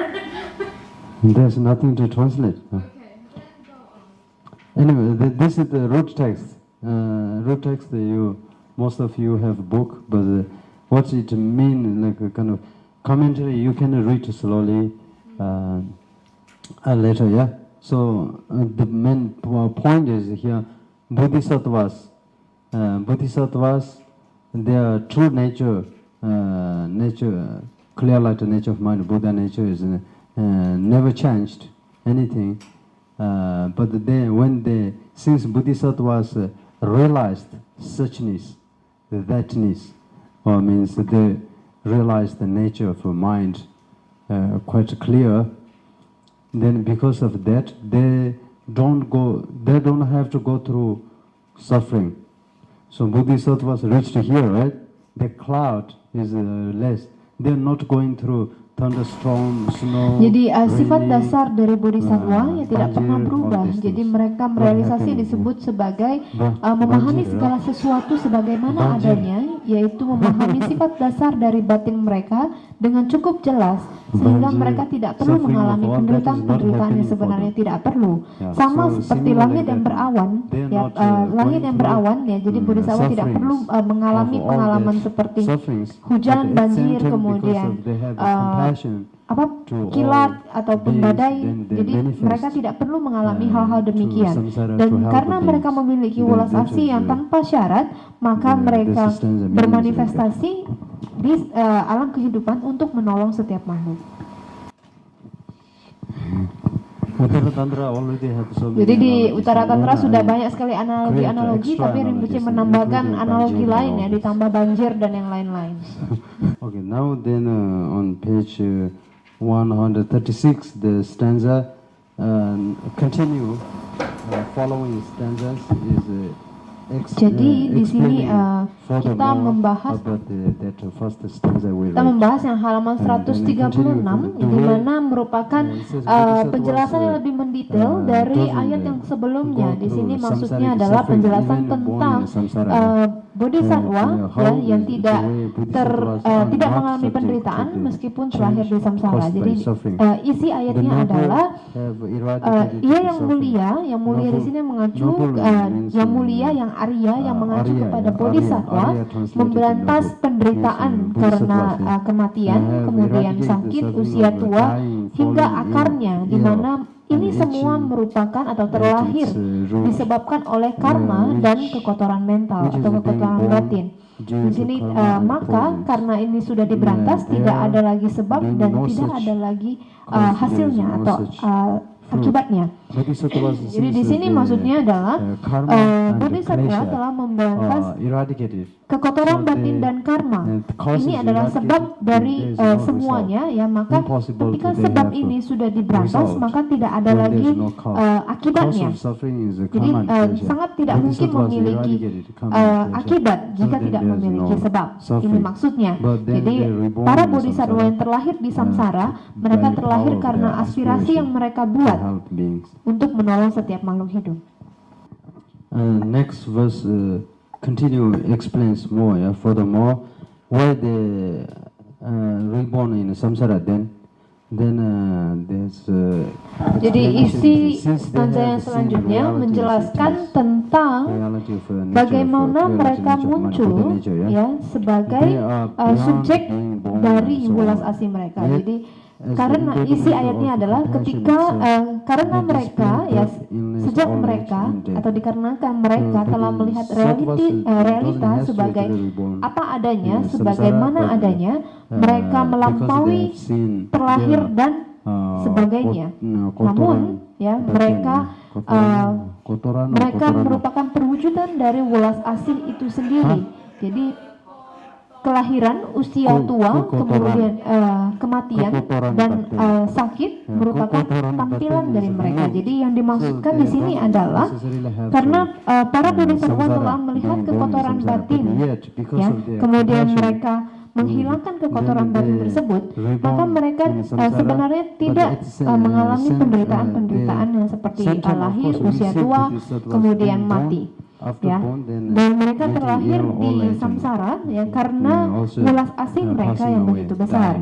There's nothing to translate. okay, then go on. Anyway, this is the root text. Root text, most of you have book, but what's it mean, like a kind of commentary, you can read slowly later, yeah? So the main point is here, bodhisattvas, their true nature, clear light nature of mind, Buddha nature is never changed anything. But since bodhisattvas realized suchness, thatness, or means they realized the nature of mind quite clear, then because of that, they don't have to go through suffering. So bodhisattvas reached here, right? The cloud is less. They're not going through thunderstorm, snow, Jadi sifat rainy, dasar dari bodhisattva ya tidak banjir, pernah all berubah. these Jadi things. mereka What merealisasi happened? disebut sebagai Banjir, memahami right? segala sesuatu sebagaimana Banjir. adanya, yaitu memahami sifat dasar dari batin mereka dengan cukup jelas sehingga Banjir, mereka tidak perlu suffering mengalami of all that is not penderitaan-penderitaan yang happening for sebenarnya them. tidak perlu. Yeah, Sama so seperti similar langit like yang that, berawan, they are ya, not, langit going yang through, berawan ya. Jadi bodhisattva tidak perlu sufferings mengalami of all pengalaman that seperti sufferings, hujan, but at the banjir, same time, kemudian because of they have compassion to kilat all ataupun beings, badai. then they Jadi manifest, mereka tidak perlu mengalami hal-hal to demikian. samsara, Dan to help karena the mereka beings. memiliki Then welas that asih is, yang tanpa syarat, maka the mereka stanza meaning is bermanifestasi di alam kehidupan untuk menolong setiap makhluk. Uttaratantra already have so many Jadi di analogies. Uttaratantra Then sudah I banyak sekali analogi-analogi, extra tapi Rinpoche analogies, menambahkan including analogi banjir lain and ya, all this. ditambah banjir dan yang lain-lain. Okay, now then on page 136, the stanza continue following stanzas is Jadi di sini kita furthermore membahas about that first stanza we kita read. membahas yang halaman 136 di mana merupakan penjelasan yang lebih mendetail dari ayat yang sebelumnya. Di sini maksudnya adalah penjelasan tentang bodhisattva ya yang tidak mengalami penderitaan meskipun terlahir di samsara. Jadi isi ayatnya adalah ia yang mulia di sini mengacu yang mulia, yang Arya, yang mengacu kepada bodhisattva, memberantas penderitaan karena kematian, kemudian sakit, usia tua, hingga akarnya, di mana ini semua merupakan atau terlahir disebabkan oleh karma dan kekotoran mental atau kekotoran batin. Di sini maka karena ini sudah diberantas, tidak ada lagi sebab dan tidak ada lagi hasilnya atau akibatnya. Jadi di sini maksudnya adalah bodhisattva telah memberantas kekotoran batin dan karma. Ini adalah sebab dari semuanya ya, maka ketika sebab ini sudah diberantas maka tidak ada lagi akibatnya. Jadi sangat tidak mungkin memiliki akibat jika tidak memiliki sebab. Ini maksudnya. Jadi para bodhisattva yang terlahir di samsara, mereka terlahir karena aspirasi yang mereka buat untuk menolong setiap makhluk hidup. Next verse continue explains more. Yeah, furthermore, why they reborn in samsara. Then there's. Jadi isi stanza yang selanjutnya menjelaskan tentang bagaimana mereka muncul ya sebagai subjek dari welas asih mereka. Jadi karena isi ayatnya adalah ketika karena mereka ya sejak mereka atau dikarenakan mereka telah melihat realita sebagai apa adanya, sebagaimana adanya, mereka melampaui terlahir dan sebagainya. Namun ya mereka merupakan perwujudan dari welas asih itu sendiri. Jadi kelahiran, usia tua, kemudian kematian dan sakit merupakan tampilan dari mereka. Jadi yang dimaksudkan di sini adalah karena para bodhisattva telah melihat kekotoran batin, ya, kemudian mereka menghilangkan kekotoran batin tersebut, maka mereka sebenarnya tidak mengalami penderitaan-penderitaan yang seperti lahir, usia tua, kemudian mati. Ya, dan mereka terlahir di samsara ya karena welas asih mereka yang begitu besar.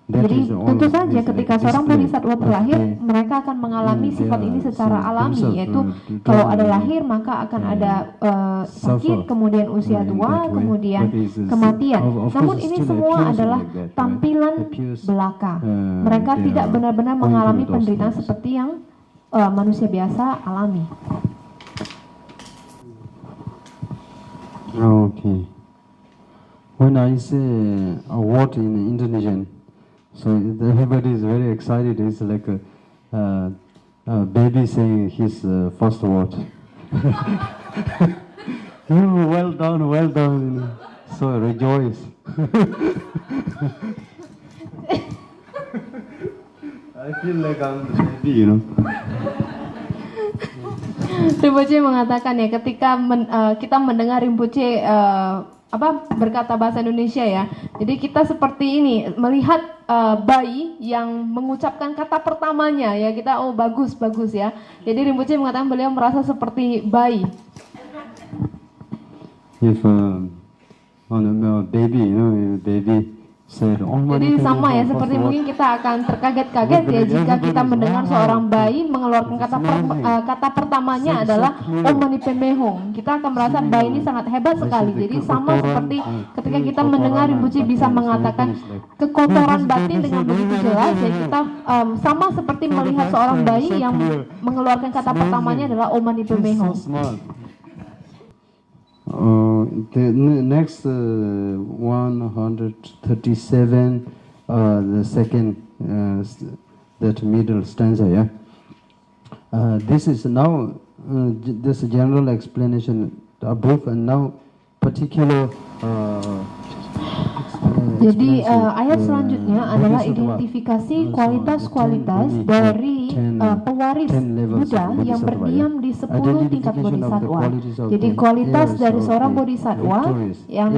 Jadi tentu saja ketika seorang bodhisattva terlahir, mereka akan mengalami sifat ini secara alami, yaitu kalau ada lahir maka akan ada sakit, kemudian usia tua, kemudian kematian. Namun ini semua adalah tampilan belaka. Mereka tidak benar-benar mengalami penderitaan seperti yang manusia biasa alami. Okay. When I say a word in Indonesian, so everybody is very excited. It's like a baby saying his first word. Well done, well done. So rejoice. I feel like I'm the baby, you know. Rinpoche mengatakan ya ketika kita mendengar Rinpoche berkata bahasa Indonesia ya. Jadi kita seperti ini melihat bayi yang mengucapkan kata pertamanya ya, kita bagus ya. Jadi Rinpoche mengatakan beliau merasa seperti bayi. If on a baby, baby said, jadi sama ya, seperti mungkin kita akan terkaget-kaget ya jika kita mendengar seorang bayi mengeluarkan kata pertamanya adalah Om Mani Padme Hum. Kita akan merasa bayi ini sangat hebat sekali. Jadi sama seperti ketika kita mendengar Rinpoche bisa mengatakan kekotoran batin dengan begitu jelas ya, kita sama seperti melihat seorang bayi yang mengeluarkan kata pertamanya adalah Om Mani Padme Hum. The next 137, the second, that middle stanza, yeah. This is now this general explanation above, and now particular. Jadi ayat selanjutnya adalah identifikasi kualitas-kualitas dari pewaris Buddha yang berdiam di 10 tingkat bodhisattva. Jadi kualitas dari seorang bodhisattva yang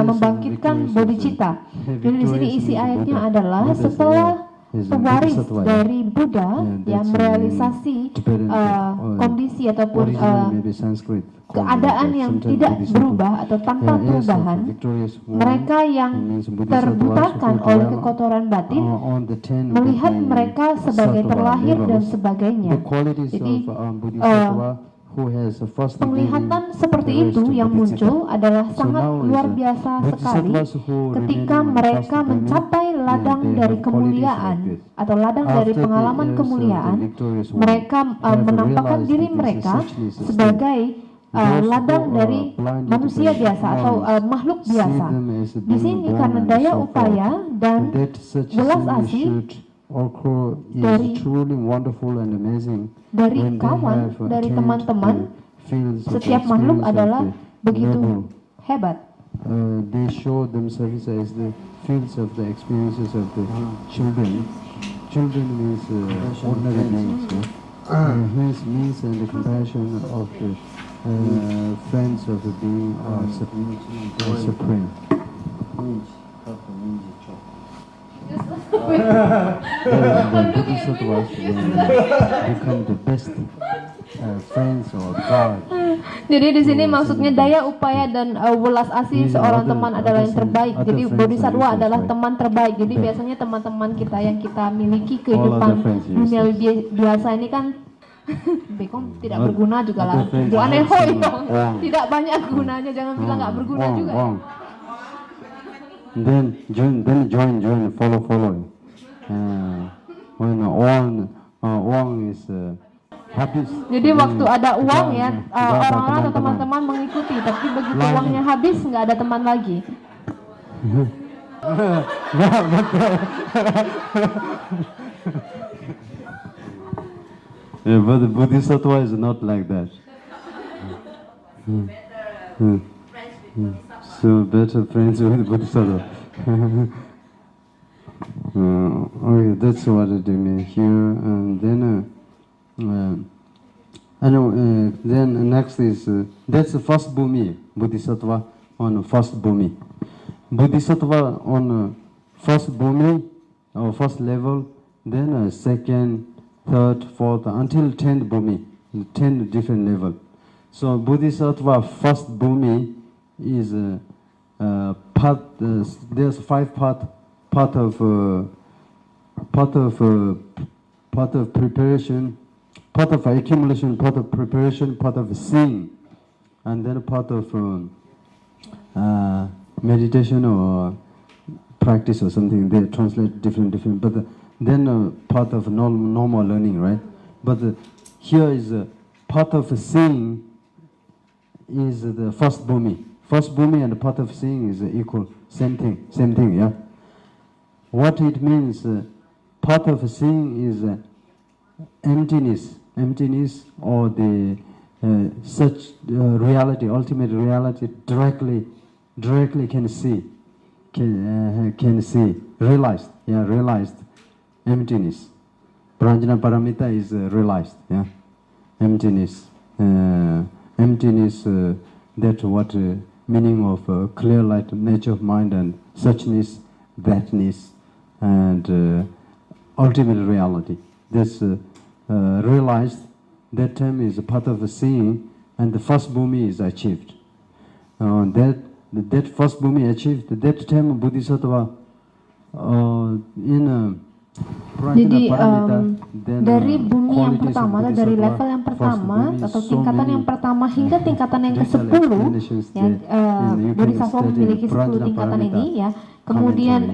membangkitkan bodhicitta. Jadi di sini isi ayatnya adalah setelah pewaris dari Buddha yang merealisasi kondisi ataupun keadaan yang tidak berubah atau tanpa perubahan, mereka yang terbutakan oleh kekotoran batin melihat mereka sebagai terlahir dan sebagainya. Jadi penglihatan seperti itu yang muncul adalah sangat luar biasa sekali ketika mereka mencapai ladang dari kemuliaan atau ladang dari pengalaman kemuliaan. Mereka menampakkan diri mereka sebagai ladang dari manusia biasa atau makhluk biasa. Di sini karena daya upaya dan belas asih dari kawan, dari teman-teman, setiap makhluk adalah begitu hebat. They show themselves as the fields of the experiences of the children. Children means ordinary beings. Hence means and the compassion of the friends of the being are supreme. The Bodhisattvas become the best friends or God. Jadi di sini maksudnya daya upaya dan welas asih seorang teman adalah yang terbaik. Jadi bodhisattva adalah teman terbaik. Jadi biasanya teman-teman kita yang kita miliki kehidupan dunia biasa ini kan Bekong tidak berguna juga lah. Bu aneh hoi dong. Tidak banyak gunanya, jangan bilang nggak berguna juga. Then join, follow. When Wang is habis. Jadi waktu ada uang ya, orang-orang atau teman-teman mengikuti. Tapi begitu uangnya habis, nggak ada teman lagi. Yeah, but the Bodhisattva is not like that. So better friends with Bodhisattva. Okay, that's what it means here. And then next is that's the first bhumi, Bodhisattva on first bhumi. Bodhisattva on first bhumi or first level, then second, third, fourth, until 10th bhumi, 10 different level. So Bodhisattva first bhumi is part. There's 5 part of preparation, part of accumulation, part of preparation, part of seeing, and then part of meditation or practice or something. They translate different, but then part of normal learning, right? But here is part of seeing is the first bhumi. First bhumi and part of seeing is equal, same thing, yeah. What it means, part of seeing is emptiness or the such reality, ultimate reality, directly can see, realized, emptiness. Pranjana paramita is realized, yeah, emptiness, that what meaning of clear light, nature of mind, and suchness, thatness, and ultimate reality. This realized that time is a part of the seeing, and the first bhumi is achieved. That first bhumi achieved, that time Bodhisattva in Jadi dari bumi yang pertama atau dari level yang pertama atau tingkatan yang pertama hingga tingkatan yang ke-10 ya, Bodhisattva memiliki 10 tingkatan ini ya. Kemudian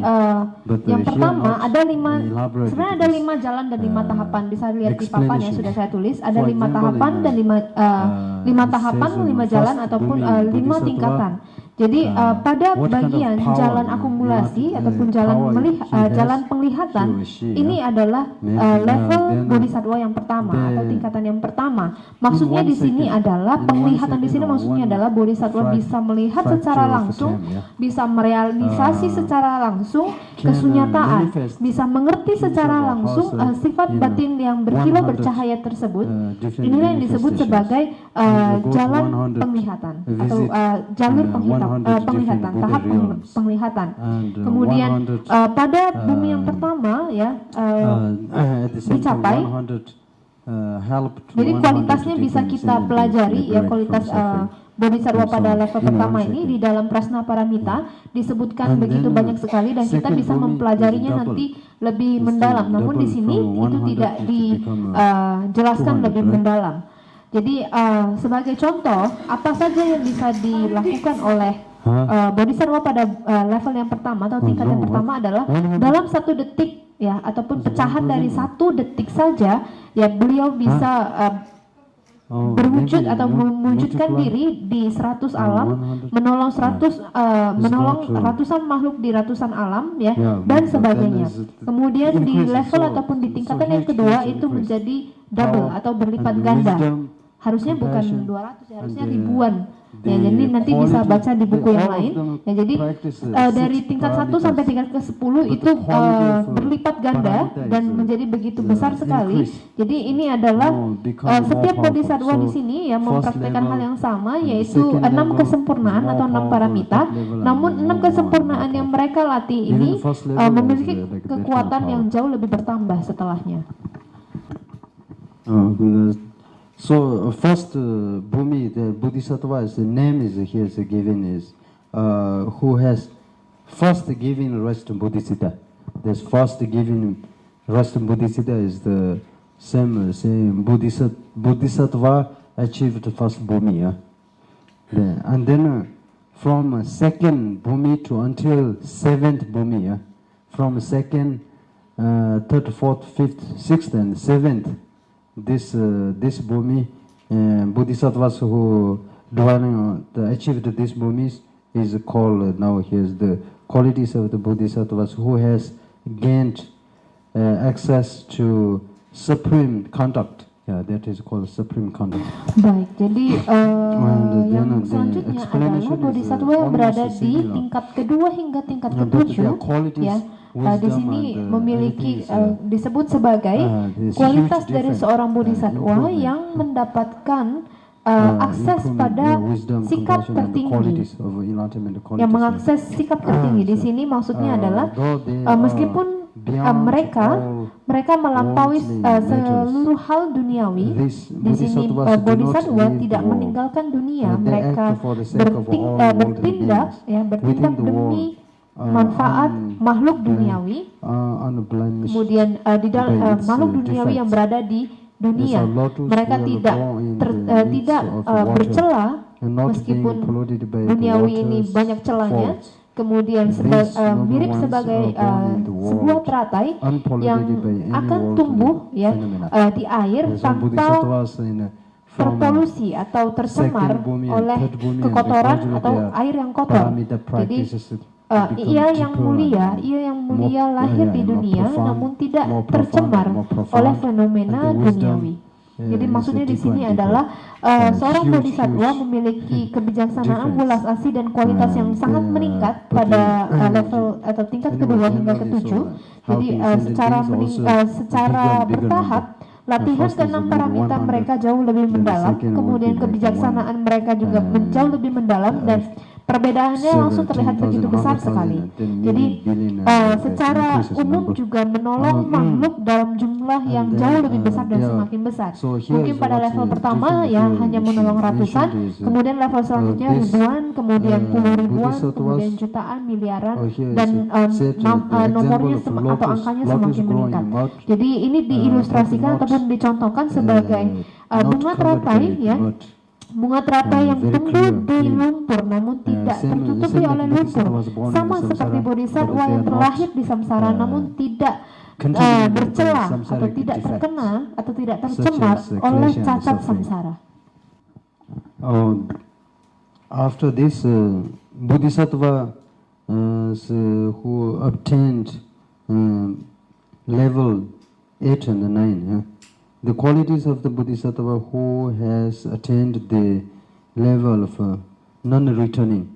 yang pertama ada 5, sebenarnya ada 5 jalan dan 5 tahapan. Bisa lihat di papan yang sudah saya tulis, ada 5 tahapan dan 5 tahapan, 5 jalan ataupun 5 tingkatan. Jadi pada bagian jalan akumulasi ataupun jalan penglihatan ini adalah level bodhisattva yang pertama atau tingkatan yang pertama. Maksudnya di sini adalah penglihatan di sini maksudnya adalah bodhisattva bisa melihat secara langsung, bisa merealisasi secara langsung kesunyataan, bisa mengerti secara langsung sifat batin yang berkilau bercahaya tersebut. Inilah yang disebut sebagai jalan penglihatan atau jalur penglihatan, tahap penglihatan. Kemudian pada bumi yang pertama ya dicapai. Jadi kualitasnya bisa kita pelajari ya, kualitas bodhisattva pada level pertama ini di dalam Prasna Paramita disebutkan begitu banyak sekali dan kita bisa mempelajarinya nanti lebih mendalam. Namun di sini itu tidak dijelaskan lebih mendalam. Jadi sebagai contoh apa saja yang bisa dilakukan oleh bodhisattva pada level yang pertama atau tingkat yang pertama adalah dalam 1 detik ya ataupun pecahan dari 1 detik saja ya beliau bisa berwujud atau mewujudkan diri di 100 alam, menolong ratusan makhluk di ratusan alam ya dan sebagainya. Kemudian di level ataupun di tingkatan yang kedua itu menjadi double atau berlipat ganda. Harusnya bukan 200 ya, harusnya ribuan. Ya, jadi nanti bisa baca di buku yang lain. Ya, jadi dari tingkat 1 sampai tingkat ke-10 itu berlipat ganda dan menjadi begitu besar sekali. Jadi ini adalah setiap bodhisattva di sini yang mempraktekkan hal yang sama, yaitu 6 kesempurnaan atau 6 paramita. Namun 6 kesempurnaan yang mereka latih ini memiliki kekuatan yang jauh lebih bertambah setelahnya. So first bhumi, the bodhisattva's name is here is given is who has first given rise to bodhicitta. This first given rise to bodhicitta is the same bodhisattva achieved first bhumi. And then from second bhumi to until 7th bhumi, from second, third, fourth, fifth, sixth, and 7th. This bhumi, bodhisattvas who dwelling achieved this bhumis is called now here's the qualities of the bodhisattvas who has gained access to supreme conduct. Yeah, that is called supreme conduct. Baik, jadi yang selanjutnya adalah bodhisattva yang berada di tingkat kedua hingga tingkat ke-7 ya. Di sini memiliki disebut sebagai kualitas dari seorang bodhisattva yang mendapatkan akses pada sikap tertinggi, yang mengakses sikap tertinggi. Di sini maksudnya adalah meskipun mereka melampaui seluruh hal duniawi. Di sini bodhisattva tidak meninggalkan dunia, mereka bertindak demi manfaat makhluk duniawi, kemudian di dalam makhluk duniawi yang berada di dunia, mereka tidak bercela meskipun duniawi ini banyak celahnya. Kemudian mirip sebagai sebuah teratai yang akan tumbuh ya di air tanpa terpolusi atau tercemar oleh kekotoran atau air yang kotor. Jadi ia yang mulia lahir di dunia namun tidak tercemar oleh fenomena duniawi. Jadi maksudnya di sini adalah seorang bodhisattva memiliki kebijaksanaan, welas asih dan kualitas yang sangat meningkat pada level atau tingkat kedua hingga ke-7. Jadi secara bertahap Latihan first is keenam level paramita 100, mereka jauh lebih then the mendalam, second would kemudian be like kebijaksanaan mereka juga jauh lebih mendalam, dan perbedaannya langsung terlihat begitu besar sekali. Jadi secara umum juga menolong makhluk dalam jumlah yang jauh lebih besar dan semakin besar. Mungkin pada level pertama ya hanya menolong ratusan, kemudian level selanjutnya ribuan, kemudian puluh ribuan, kemudian jutaan, miliaran, dan nomornya atau angkanya semakin meningkat. Jadi ini diilustrasikan ataupun dicontohkan sebagai bunga teratai ya. Bunga teratai yang tumbuh di lumpur namun tidak tertutupi oleh lumpur, sama seperti bodhisattva yang terlahir di samsara namun tidak bercelah atau tidak terkena atau tidak tercemar oleh cacat samsara. After this, bodhisattva who obtained level 8 and 9, the qualities of the bodhisattva who has attained the level of non-returning.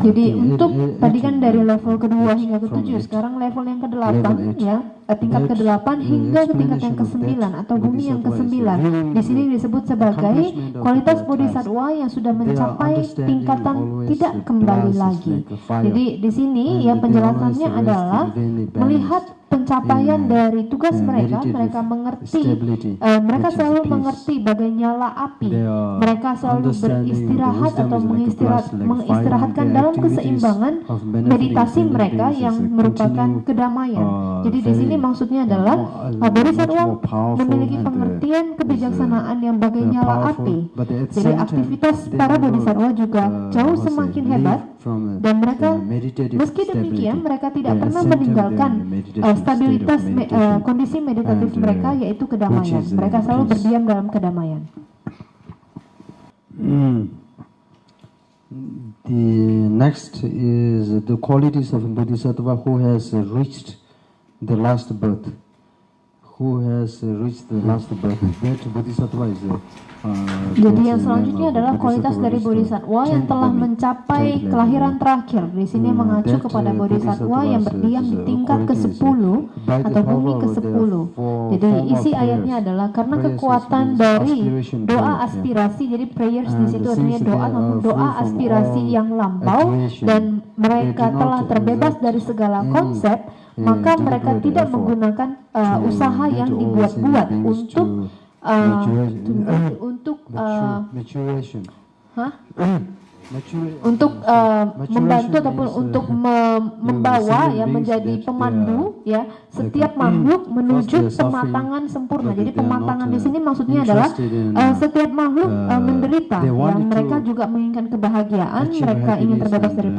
Jadi untuk tadi kan dari level kedua hingga ke-7, sekarang level yang ke-8 ya, tingkat ke-8 hingga ke tingkat yang ke-9 atau bumi yang ke-9. Di sini disebut sebagai kualitas bodhisattva yang sudah mencapai tingkatan tidak kembali lagi. Jadi di sini ya penjelasannya adalah melihat pencapaian dari tugas mereka, mereka mengerti, mereka selalu mengerti bagai nyala api, mereka selalu beristirahat atau mengistirahatkan dalam keseimbangan meditasi mereka yang merupakan kedamaian. Jadi di sini maksudnya adalah bodhisattva memiliki pengertian kebijaksanaan yang bagai nyala api. Jadi aktivitas para bodhisattva juga jauh semakin hebat, dan mereka meski demikian mereka tidak pernah meninggalkan stabilitas kondisi meditatif mereka, yaitu kedamaian. Mereka selalu berdiam dalam kedamaian. The next is the qualities of bodhisattva who has reached the last birth. Who has reached the last birth? That bodhisattva is Jadi yang selanjutnya adalah kualitas dari bodhisattva yang telah mencapai kelahiran terakhir. Di sini mengacu kepada bodhisattva yang berdiam di tingkat ke-10 atau bumi ke-10. Jadi isi ayatnya adalah karena kekuatan dari doa aspirasi, jadi prayers di situ artinya doa aspirasi yang lampau, dan mereka telah terbebas dari segala konsep, maka mereka tidak menggunakan usaha yang dibuat-buat untuk membantu ataupun untuk membawa ya menjadi pemandu ya setiap makhluk menuju pematangan sempurna. Jadi pematangan di sini maksudnya adalah setiap makhluk menderita, yang mereka juga menginginkan kebahagiaan, mereka ingin terbebas dari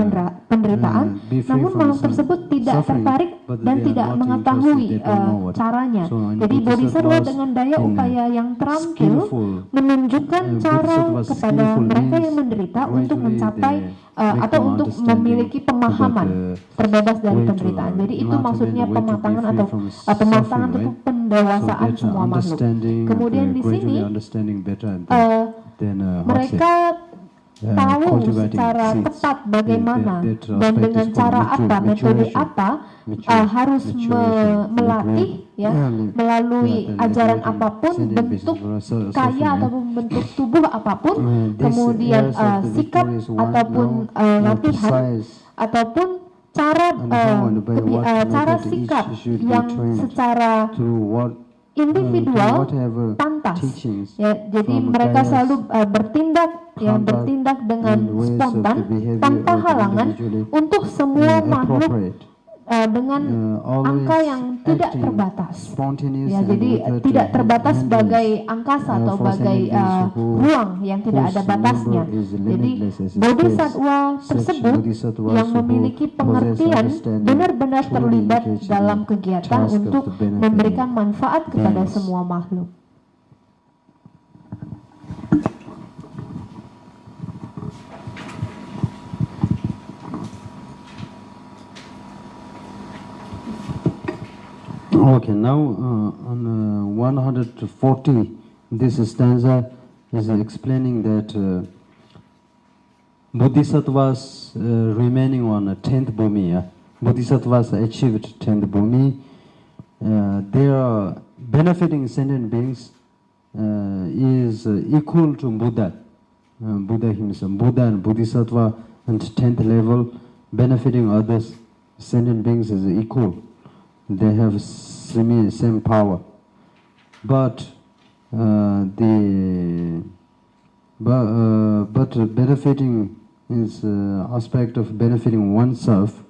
penderitaan, namun makhluk tersebut tidak tertarik dan tidak mengetahui caranya. Jadi bodhisattva dengan daya upaya yang terampil menunjukkan cara kepada mereka yang menderita untuk mencapai atau untuk memiliki pemahaman terbebas dari penderitaan. Jadi itu maksudnya pematangan atau pendewasaan semua makhluk. Kemudian di sini mereka tahu secara tepat bagaimana dan dengan cara apa, metode apa harus melatih ya melalui ajaran apapun, bentuk kaya ataupun bentuk tubuh apapun, kemudian sikap ataupun latihan ataupun cara sikap yang secara individual pantas ya. Jadi mereka selalu bertindak dengan spontan tanpa halangan untuk semua makhluk dengan angka yang tidak terbatas ya. Jadi tidak terbatas sebagai angkasa atau sebagai ruang yang tidak ada batasnya. Jadi bodhisattva tersebut yang memiliki pengertian benar-benar terlibat dalam kegiatan untuk memberikan manfaat kepada semua makhluk. Okay, now on 140, this stanza is explaining that bodhisattvas remaining on 10th bhumi, bodhisattvas achieved 10th bhumi, they are benefiting sentient beings is equal to Buddha. Buddha himself, Buddha and Bodhisattva and 10th level, benefiting others, sentient beings is equal. They have same power. But benefiting is aspect of benefiting oneself,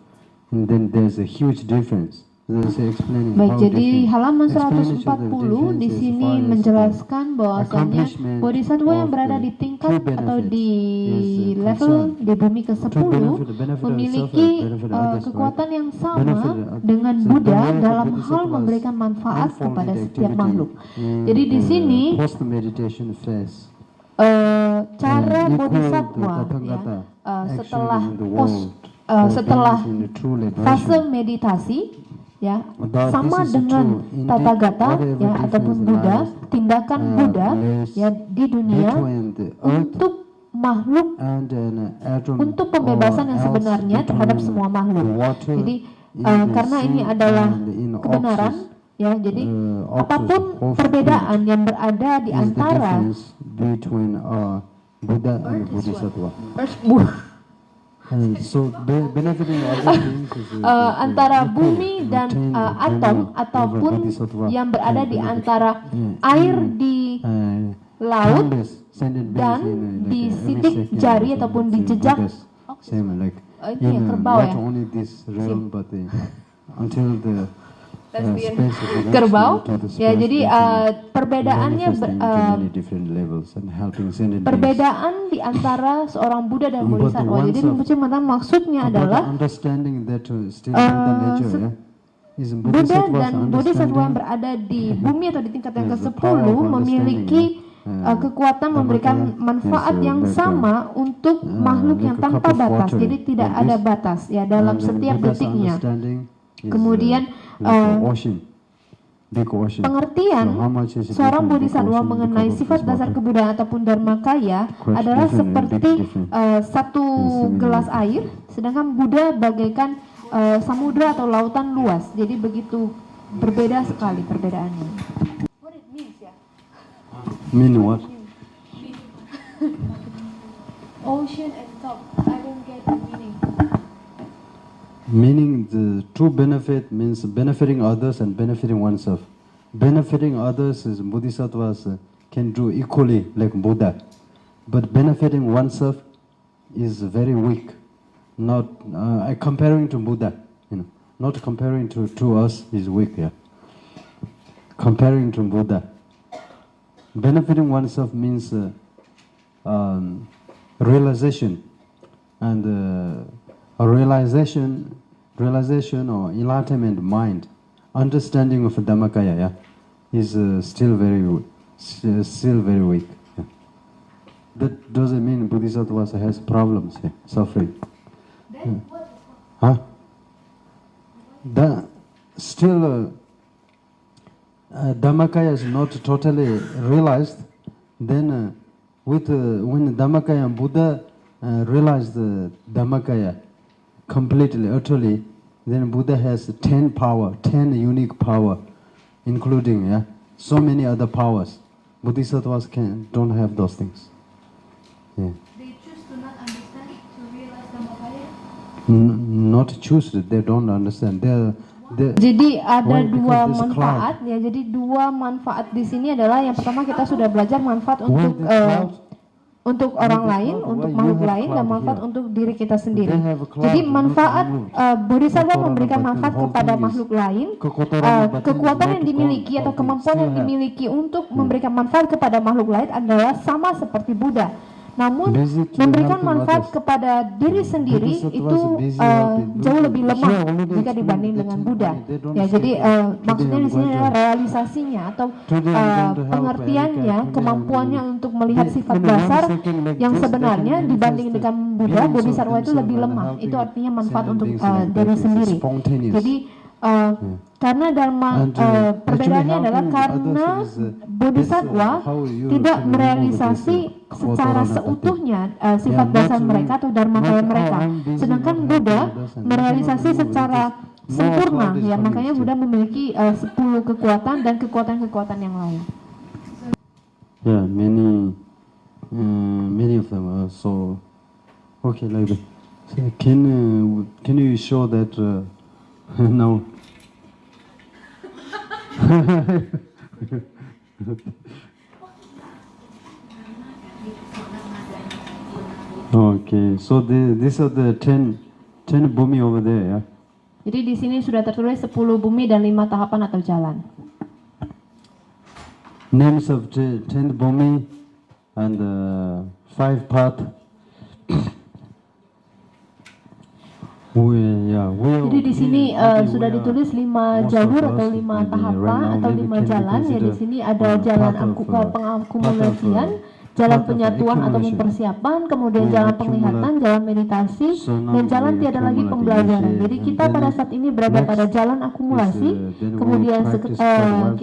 and then there's a huge difference. Baik, jadi halaman 140 di sini menjelaskan bahwasanya bodhisattva yang berada di tingkat atau di level di bumi ke-10 memiliki kekuatan yang sama dengan Buddha dalam hal memberikan manfaat kepada setiap makhluk. Jadi di sini cara bodhisattva setelah fase meditasi ya sama dengan Tathagata ya ataupun Buddha, tindakan Buddha ya di dunia untuk makhluk, untuk pembebasan yang sebenarnya terhadap semua makhluk. Jadi karena ini adalah kebenaran ya, jadi apapun perbedaan yang berada di antara Buddha and Bodhisattva. So benefiting other things antara bumi dan atom ataupun yang berada di antara air di laut dan di sidik jari ataupun di jejak ini ya kerbau ya kerbau ya, jadi perbedaannya perbedaan di antara seorang Buddha dan Bodhisattva. Jadi Rinpoche mengatakan maksudnya adalah Buddha dan Bodhisattva yang berada di bumi atau di tingkat yang ke-10 memiliki kekuatan memberikan manfaat yang sama untuk makhluk yang tanpa batas. Jadi tidak ada batas ya dalam setiap detiknya. Kemudian pengertian seorang bodhisattva mengenai sifat dasar kebuddhaan ataupun dharma kaya adalah seperti satu gelas air, sedangkan Buddha bagaikan samudra atau lautan luas. Jadi begitu berbeda sekali perbedaannya. What it means ya? Mean what? Ocean and top. I don't get the meaning. Meaning the true benefit means benefiting others and benefiting oneself. Benefiting others is bodhisattvas can do equally like Buddha, but benefiting oneself is very weak. Not comparing to Buddha, not comparing to us is weak. Yeah. Comparing to Buddha, benefiting oneself means realization, and a realization or enlightenment mind, understanding of Dhammakaya, yeah, is still very weak. Yeah. That doesn't mean Bodhisattva has problems, yeah, suffering. Then what? That still Dhammakaya is not totally realized. Then when Dhammakaya and Buddha realized the Dhammakaya completely, utterly, then Buddha has 10 unique power, including so many other powers. Bodhisattvas don't have those things. Yeah. They choose to not understand to realize Dhammakaya? Not choose, they don't understand. Jadi ada dua manfaat ya. Jadi dua manfaat di sini adalah yang pertama kita sudah belajar manfaat untuk orang lain, untuk makhluk lain, dan manfaat untuk diri kita sendiri. Jadi manfaat bodhisattva memberikan manfaat kepada makhluk lain, kekuatan yang dimiliki atau kemampuan yang dimiliki untuk memberikan manfaat kepada makhluk lain adalah sama seperti Buddha. Namun memberikan manfaat kepada diri sendiri itu jauh lebih lemah jika dibanding dengan Buddha. Ya, jadi maksudnya di sini adalah realisasinya atau pengertiannya, kemampuannya untuk melihat sifat dasar yang sebenarnya dibanding dengan Buddha, bodhisattva itu lebih lemah. Itu artinya manfaat untuk diri sendiri. Jadi karena dharma perbedaannya adalah karena bodhisattva tidak merealisasi secara seutuhnya sifat dasar mereka atau dharma kaya mereka, sedangkan Buddha merealisasi secara sempurna cloud is ya, coming makanya still. Buddha memiliki 10 kekuatan dan kekuatan-kekuatan yang lain. Yeah, many of them are so. Okay, like that. So can you show that now? Okay, so these are the 10 bumi over there, yeah? Jadi di sini sudah tertulis 10 bumi dan 5 tahapan atau jalan. Names of 10 bumi and 5 path. Jadi di sini sudah ditulis 5 jalur atau 5 tahapan atau 5 jalan. Ya di sini ada jalan pengakumulasian, jalan penyatuan atau persiapan, kemudian jalan penglihatan, jalan meditasi, dan jalan tiada lagi pembelajaran. Jadi kita pada saat ini berada pada jalan akumulasi, kemudian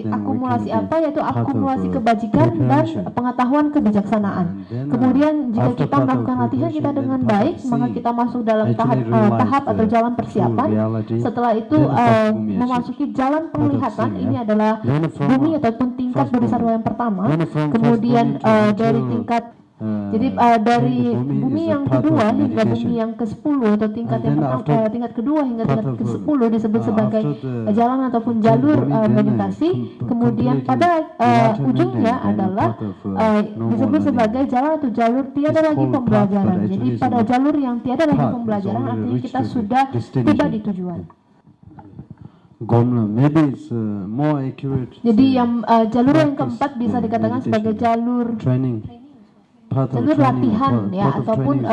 akumulasi apa, yaitu akumulasi kebajikan dan pengetahuan kebijaksanaan. Kemudian jika kita melakukan latihan kita dengan baik, maka kita masuk dalam tahap atau jalan persiapan. Setelah itu memasuki jalan penglihatan, ini adalah bumi ataupun tingkat bodhisattva yang pertama. Kemudian dari tingkat dari bumi yang kedua hingga bumi yang ke-10 atau tingkat yang pertama, tingkat kedua hingga tingkat ke-10 disebut sebagai jalan ataupun jalur meditasi. Kemudian pada ujungnya adalah disebut sebagai jalan atau jalur tiada lagi pembelajaran. Jadi pada jalur yang tiada lagi pembelajaran artinya kita sudah tiba di tujuan. Maybe it's more accurate. Jadi yang jalur yang keempat bisa dikatakan sebagai jalur latihan ya, ataupun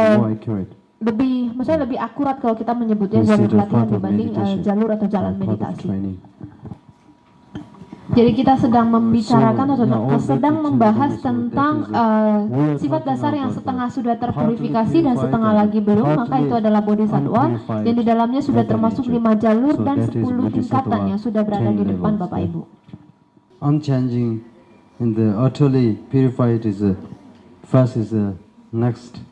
maksudnya lebih akurat kalau kita menyebutnya jalur latihan dibanding jalur atau jalan meditasi. Jadi kita sedang membicarakan atau sedang membahas tentang sifat dasar yang setengah sudah terpurifikasi dan setengah lagi belum, maka itu adalah bodhisattva, yang di dalamnya sudah termasuk 5 jalur dan 10 tingkatan yang sudah berada di depan Bapak Ibu. Unchanging in the utterly purified is first is next.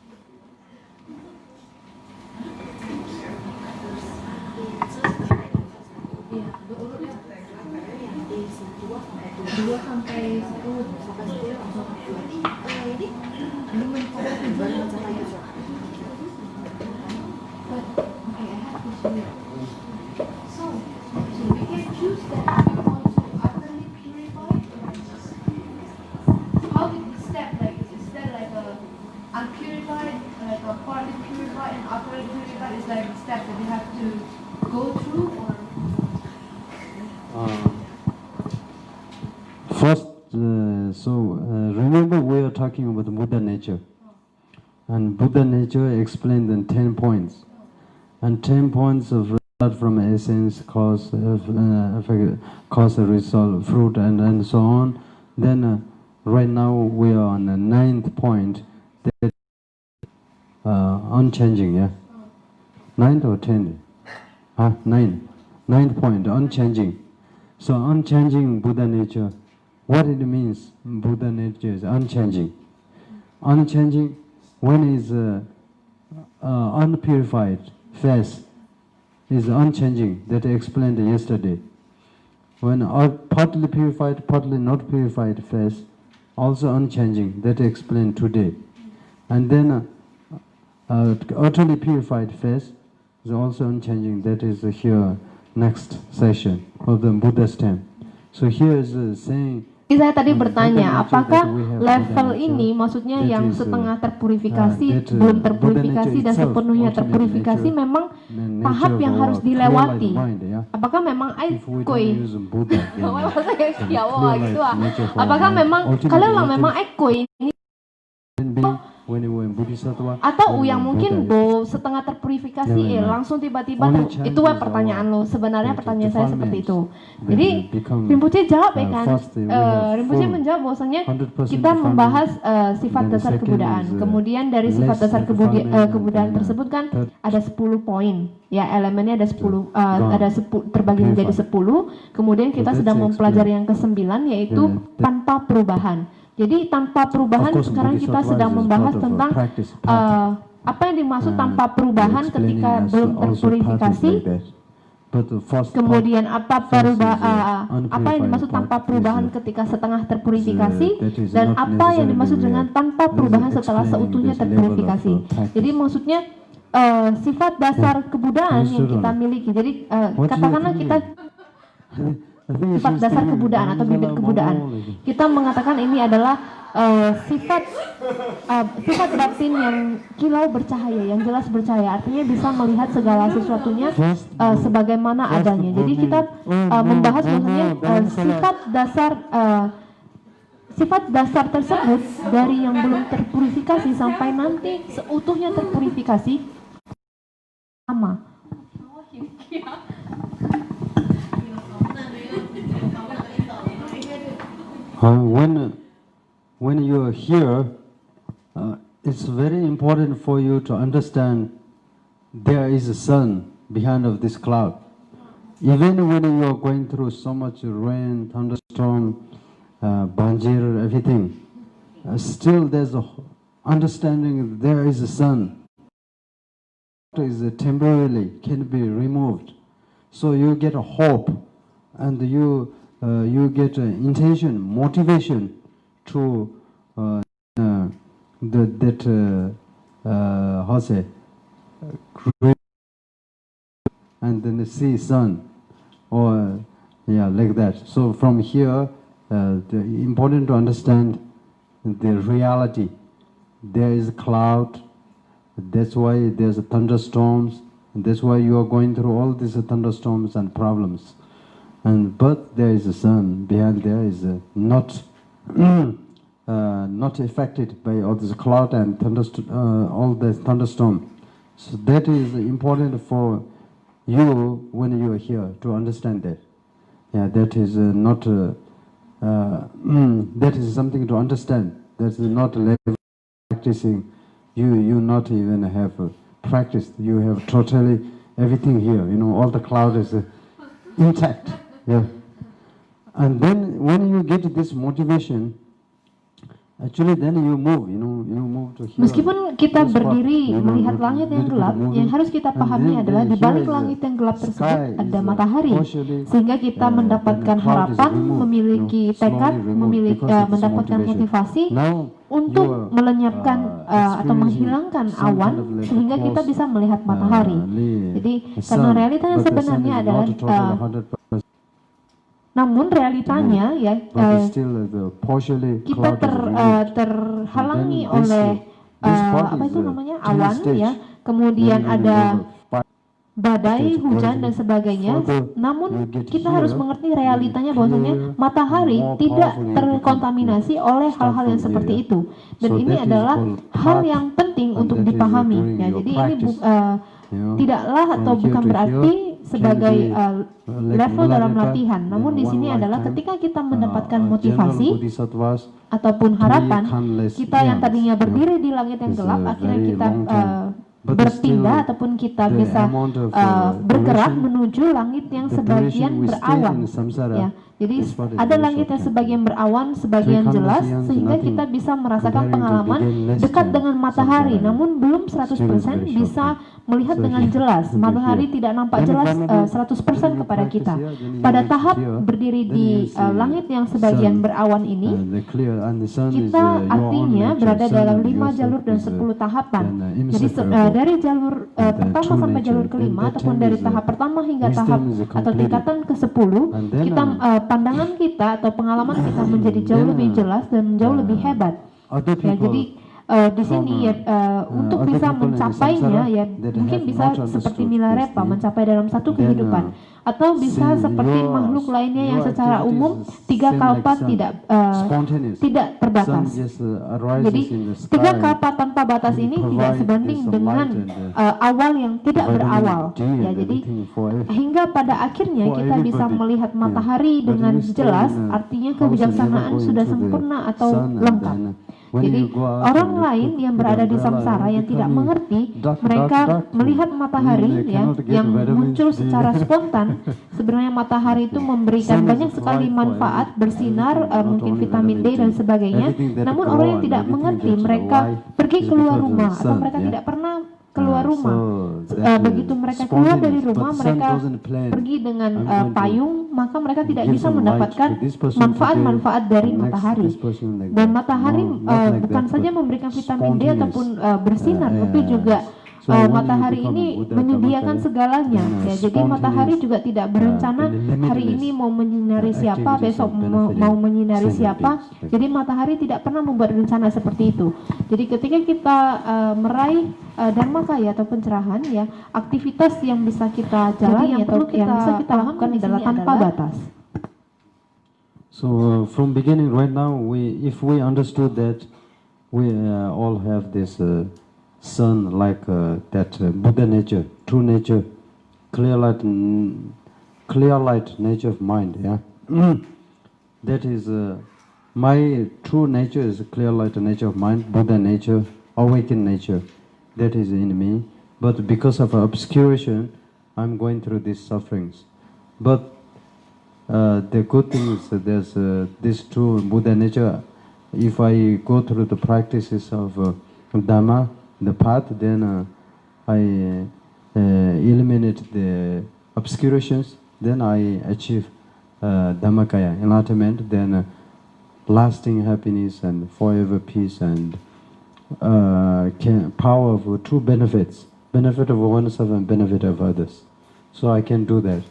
First, remember we are talking about the Buddha nature, and Buddha nature explained in 10 points, and 10 points of result from essence, cause, result, fruit, and so on. Then right now we are on the 9th point, that unchanging, yeah, 9th or 10th? 9th point, unchanging. So unchanging Buddha nature. What it means, Buddha nature is unchanging. Unchanging, when is unpurified phase is unchanging, that I explained yesterday. When partly purified, partly not purified phase, also unchanging, that I explained today. And then utterly purified phase is also unchanging, that is here next session of the Buddha's time. So here is saying. Jadi saya tadi bertanya, apakah level ini maksudnya yang setengah terpurifikasi, belum terpurifikasi dan sepenuhnya terpurifikasi memang tahap yang harus dilewati? Apakah memang aikoi? Apakah memang kalian memang aikoi ini? Atau yang mungkin setengah terpurifikasi langsung tiba-tiba itu pertanyaan lo, sebenarnya pertanyaan saya seperti itu. Jadi Rinpoche jawab ya kan, Rinpoche menjawab bahwasanya kita membahas sifat dasar kebuddhaan. Kemudian dari sifat dasar kebuddhaan tersebut kan ada 10 poin ya, elemennya ada 10 terbagi menjadi 10. Kemudian kita sedang mempelajari yang ke-9 yaitu tanpa perubahan. Jadi tanpa perubahan sekarang kita sedang membahas tentang apa yang dimaksud tanpa perubahan ketika belum terpurifikasi. But the first Kemudian apa yang dimaksud unpurified tanpa part perubahan is, ketika setengah terpurifikasi, that is dan not apa yang necessarily dimaksud real. dengan tanpa This is perubahan setelah explaining seutuhnya this level of, terpurifikasi. practice. Jadi maksudnya sifat dasar kebuddhaan yang kita miliki. Jadi katakanlah kita sifat dasar kebuddhaan atau bibit kebuddhaan. Kita mengatakan ini adalah sifat batin yang kilau bercahaya, yang jelas bercahaya. Artinya bisa melihat segala sesuatunya sebagaimana adanya. Jadi kita membahas maksudnya sifat dasar tersebut dari yang belum terpurifikasi sampai nanti seutuhnya terpurifikasi sama. When you are here, it's very important for you to understand there is a sun behind of this cloud. Even when you are going through so much rain, thunderstorm, banjir, everything, still there's a understanding there is a sun. Is temporarily can be removed, so you get a hope, and you get intention, motivation to how say and then see sun, or like that. So from here, important to understand the reality. There is a cloud. That's why there's thunderstorms. That's why you are going through all these thunderstorms and problems. But there is a sun behind. There is not affected by all this cloud and all the thunderstorm. So that is important for you when you are here to understand that. That is not. That is something to understand. That is not practicing. You not even have practiced. You have totally everything here. All the cloud is intact. And then when you get this motivation, actually then you move. You move to here. Meskipun kita berdiri melihat langit yang gelap, yang harus kita pahami adalah di balik langit yang gelap tersebut ada matahari, sehingga kita mendapatkan harapan, memiliki tekad, mendapatkan motivasi untuk melenyapkan atau menghilangkan awan, sehingga kita bisa melihat matahari. Jadi karena realitanya sebenarnya adalah namun realitanya kita terhalangi oleh awan, kemudian ada badai, hujan dan sebagainya. Namun kita harus mengerti realitanya bahwasanya matahari tidak terkontaminasi oleh hal-hal yang seperti itu. Dan ini adalah hal yang penting untuk dipahami. Jadi ini tidaklah atau bukan berarti sebagai level dalam latihan. Namun di sini adalah ketika kita mendapatkan motivasi ataupun harapan, kita yang tadinya berdiri di langit yang gelap, akhirnya kita berpindah ataupun kita bisa bergerak menuju langit yang sebagian berawan. Jadi ada langit yang sebagian berawan, sebagian jelas, sehingga kita bisa merasakan pengalaman dekat dengan matahari, namun belum 100% bisa melihat dengan jelas. Matahari tidak nampak jelas 100% kepada kita. Pada tahap berdiri di langit yang sebagian berawan ini, kita artinya berada dalam 5 jalur dan 10 tahapan. Jadi dari jalur pertama sampai jalur kelima, ataupun dari tahap pertama hingga tahap atau tingkatan ke-10, kita pandangan kita atau pengalaman kita menjadi jauh lebih jelas dan jauh lebih hebat. Jadi di sini untuk bisa mencapainya mungkin bisa seperti Milarepa mencapai dalam satu kehidupan, atau bisa seperti makhluk lainnya yang secara umum 3 kalpa tidak terbatas. Jadi 3 kalpa tanpa batas ini tidak sebanding dengan awal yang tidak berawal. Jadi hingga pada akhirnya kita bisa melihat matahari dengan jelas, artinya kebijaksanaan sudah sempurna atau lengkap. Jadi orang lain yang berada di samsara yang tidak mengerti, mereka melihat matahari yang muncul secara spontan. Sebenarnya matahari itu memberikan banyak sekali manfaat, bersinar, mungkin vitamin D dan sebagainya. Namun orang yang tidak mengerti, mereka pergi keluar rumah atau mereka tidak pernah keluar rumah. Begitu mereka keluar dari rumah, mereka pergi dengan payung, maka mereka tidak bisa mendapatkan manfaat-manfaat dari matahari. Dan matahari bukan saja memberikan vitamin D ataupun bersinar, tapi juga matahari ini menyediakan segalanya. Ya, jadi matahari juga tidak berencana hari ini mau menyinari siapa, besok mau menyinari siapa. Jadi matahari tidak pernah membuat rencana seperti itu. Jadi ketika kita meraih Dharma kaya atau pencerahan, ya, aktivitas yang bisa kita jalani atau yang bisa kita lakukan adalah tanpa batas. So from beginning right now, if we understood that we all have this sun like that Buddha nature, true nature, clear light nature of mind. Yeah, that is my true nature is clear light nature of mind, Buddha nature, awakened nature. That is in me. But because of obscuration, I'm going through these sufferings. But the good thing is that there's this true Buddha nature. If I go through the practices of Dharma, the path, then I eliminate the obscurations, then I achieve Dhammakaya, enlightenment, then lasting happiness and forever peace and power of true benefits, benefit of oneself and benefit of others. So I can do that.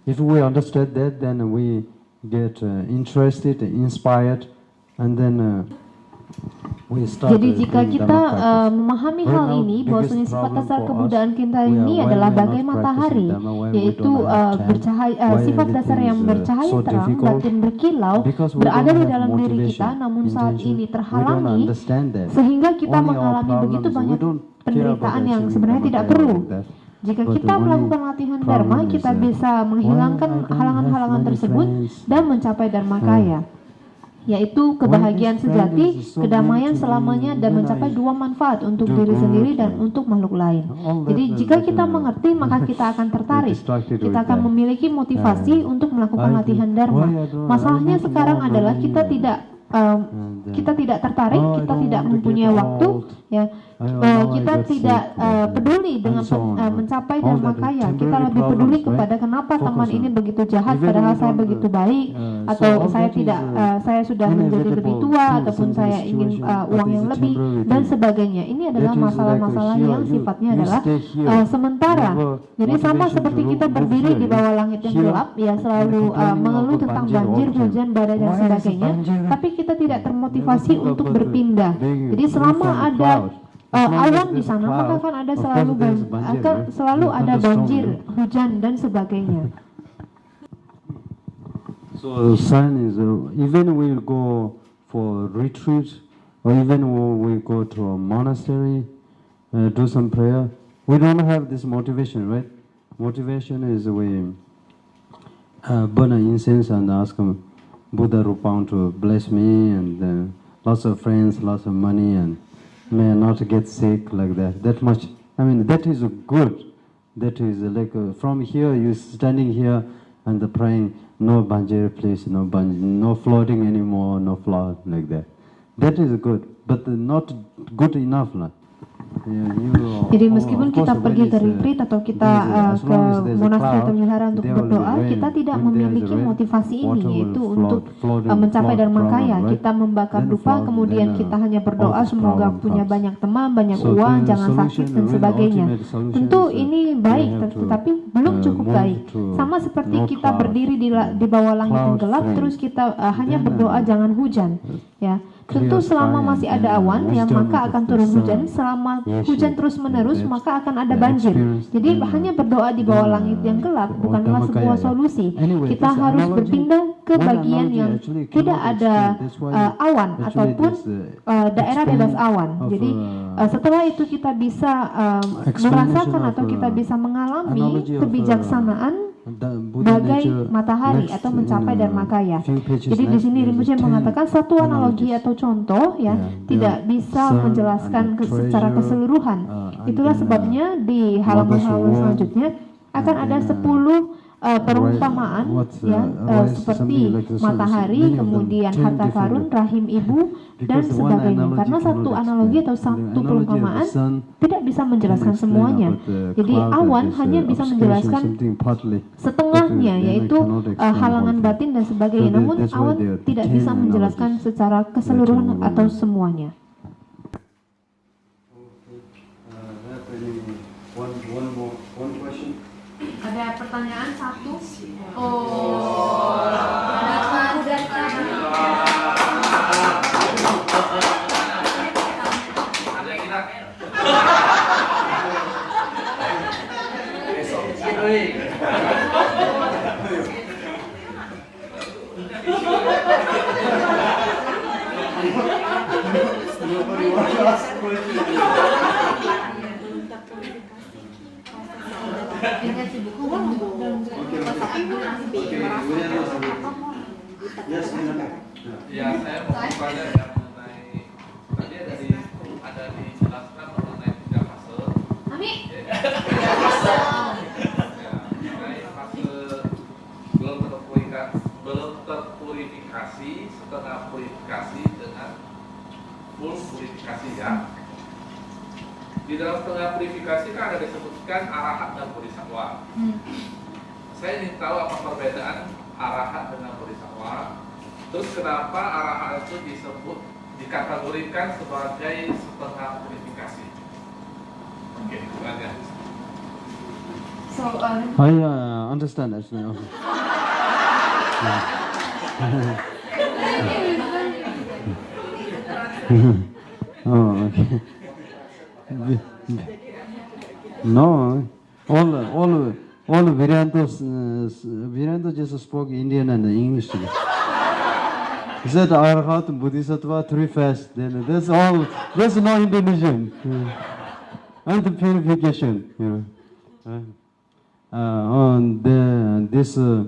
If we understand that, then we get interested, inspired, and then jadi jika kita memahami hal ini, bahwasanya sifat dasar kebuddhaan kita ini adalah bagai matahari, yaitu bercahaya, sifat dasar yang bercahaya terang, batin berkilau, berada di dalam diri kita, namun saat ini terhalangi, sehingga kita mengalami begitu banyak penderitaan yang sebenarnya tidak perlu. Jika kita melakukan latihan Dharma, kita bisa menghilangkan halangan-halangan tersebut dan mencapai Dharma kaya, yaitu kebahagiaan sejati, kedamaian selamanya, dan mencapai dua manfaat untuk diri sendiri dan untuk makhluk lain. Jadi jika kita mengerti, maka kita akan tertarik, kita akan memiliki motivasi untuk melakukan latihan Dharma. Masalahnya sekarang adalah kita tidak tertarik, kita tidak mempunyai waktu, ya. Kita tidak peduli dengan mencapai Dharma kaya. Kita lebih peduli kepada kenapa teman ini begitu jahat padahal saya begitu baik, atau saya sudah menjadi lebih tua, ataupun saya ingin uang yang lebih dan sebagainya. Ini adalah masalah-masalah yang sifatnya adalah sementara. Jadi sama seperti kita berdiri di bawah langit yang gelap, ya, selalu mengeluh tentang banjir, hujan, badai dan sebagainya, tapi kita tidak termotivasi untuk berpindah. Jadi selama ada awan di sana, maka akan ada selalu ada banjir, hujan dan sebagainya. So sign is even we go for retreat or even we go to a monastery, do some prayer, we don't have this motivation, right? Motivation is we burn incense and ask Buddha Rupang to bless me, and lots of friends, lots of money, and may not get sick like that. That much. I mean, that is good. That is like from here, you standing here and praying, no banjir, please, no banjir, no flooding anymore, no flood like that. That is good, but not good enough lah. Jadi meskipun kita pergi ke retreat atau kita ke monastery atau wihara untuk berdoa, kita tidak memiliki motivasi ini, yaitu untuk mencapai Dharma kaya. Kita membakar dupa, kemudian kita hanya berdoa semoga punya banyak teman, banyak uang, jangan sakit dan sebagainya. Tentu ini baik, tetapi belum cukup baik. Sama seperti kita berdiri di bawah langit yang gelap, terus kita hanya berdoa jangan hujan, ya. Tentu selama masih ada awan, ya, maka akan turun hujan. Selama hujan terus menerus, maka akan ada banjir. Jadi hanya berdoa di bawah langit yang gelap bukanlah sebuah solusi. Kita harus berpindah ke bagian yang tidak ada awan ataupun daerah bebas awan. Jadi setelah itu kita bisa merasakan atau kita bisa mengalami kebijaksanaan bagai matahari atau mencapai Dharma kaya. Jadi di sini Rinpoche mengatakan satu analogi atau contoh, ya, tidak bisa menjelaskan secara keseluruhan. Itulah sebabnya di halaman-halaman selanjutnya akan ada 10 perumpamaan seperti matahari, kemudian harta karun, rahim ibu, dan sebagainya. Karena satu analogi atau satu perumpamaan tidak bisa menjelaskan semuanya. Jadi awan hanya bisa menjelaskan setengahnya, yaitu halangan batin dan sebagainya. Namun awan tidak bisa menjelaskan secara keseluruhan atau semuanya. Ada pertanyaan satu. Oh, Ya, saya mau bertanya ya mengenai tadi ada dijelaskan mengenai 3 fase. Ami. Ya, mengenai fase belum terpurifikasi, setengah purifikasi dengan full purifikasi ya. Di dalam setengah purifikasi kan ada disebutkan arahat dan bodhisattva. Saya ingin tahu apa perbedaan arahat dengan bodhisattva. Terus kenapa arahat itu disebut dikategorikan sebagai setengah purifikasi? Oke, itu aja. So, I understand actually. Oh, okay. No, all Vedantos just spoke Indian and English. He said Arhat, Bodhisattva, 3 fast. Then that's all. That's no Indonesian. And the purification, you know. On this the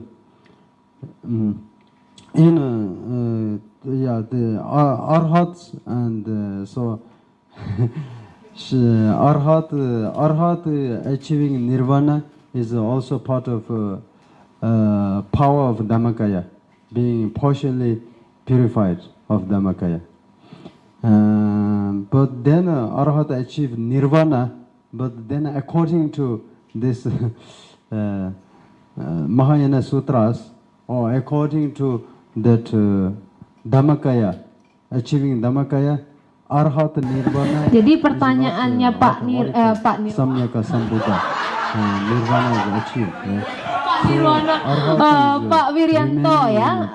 Arhats and so Arhat achieving nirvana is also part of power of Dhammakaya, being partially purified of Dhammakaya. But then Arhat achieved nirvana, but then according to this Mahayana Sutras, or according to that Dhammakaya, achieving Dhammakaya, Arhat nirvana. Jadi pertanyaannya Pak Samyaka Sambuddha, nirvana is achieved. Pak Wiryanto ya.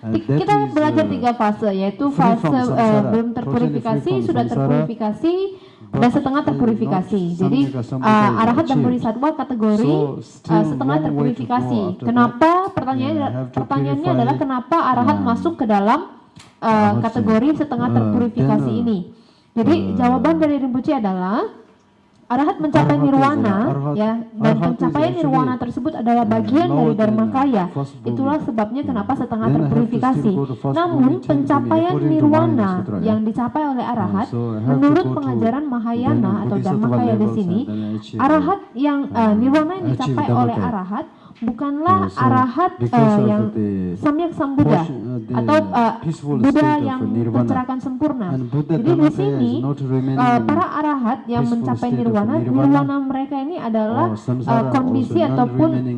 Kita belajar 3 fase, yaitu fase belum terpurifikasi, sudah terpurifikasi, dan setengah terpurifikasi. Jadi arahat dan bodhisattva kategori setengah terpurifikasi. Kenapa? Pertanyaannya adalah kenapa arahat masuk ke dalam kategori setengah terpurifikasi ini? Jadi jawaban dari Rinpoche adalah arahat mencapai nirwana, ya, dan pencapaian nirwana tersebut adalah bagian dari Dharmakaya. Itulah sebabnya kenapa setengah terpurifikasi. Namun pencapaian nirwana yang dicapai oleh arahat, menurut pengajaran Mahayana atau Dharmakaya di sini, arahat yang nirwana yang dicapai oleh arahat bukanlah arahat yang samyak sambuddha atau Buddha yang pencerahan sempurna. Jadi di sini para arahat yang mencapai nirwana mereka ini adalah kondisi ataupun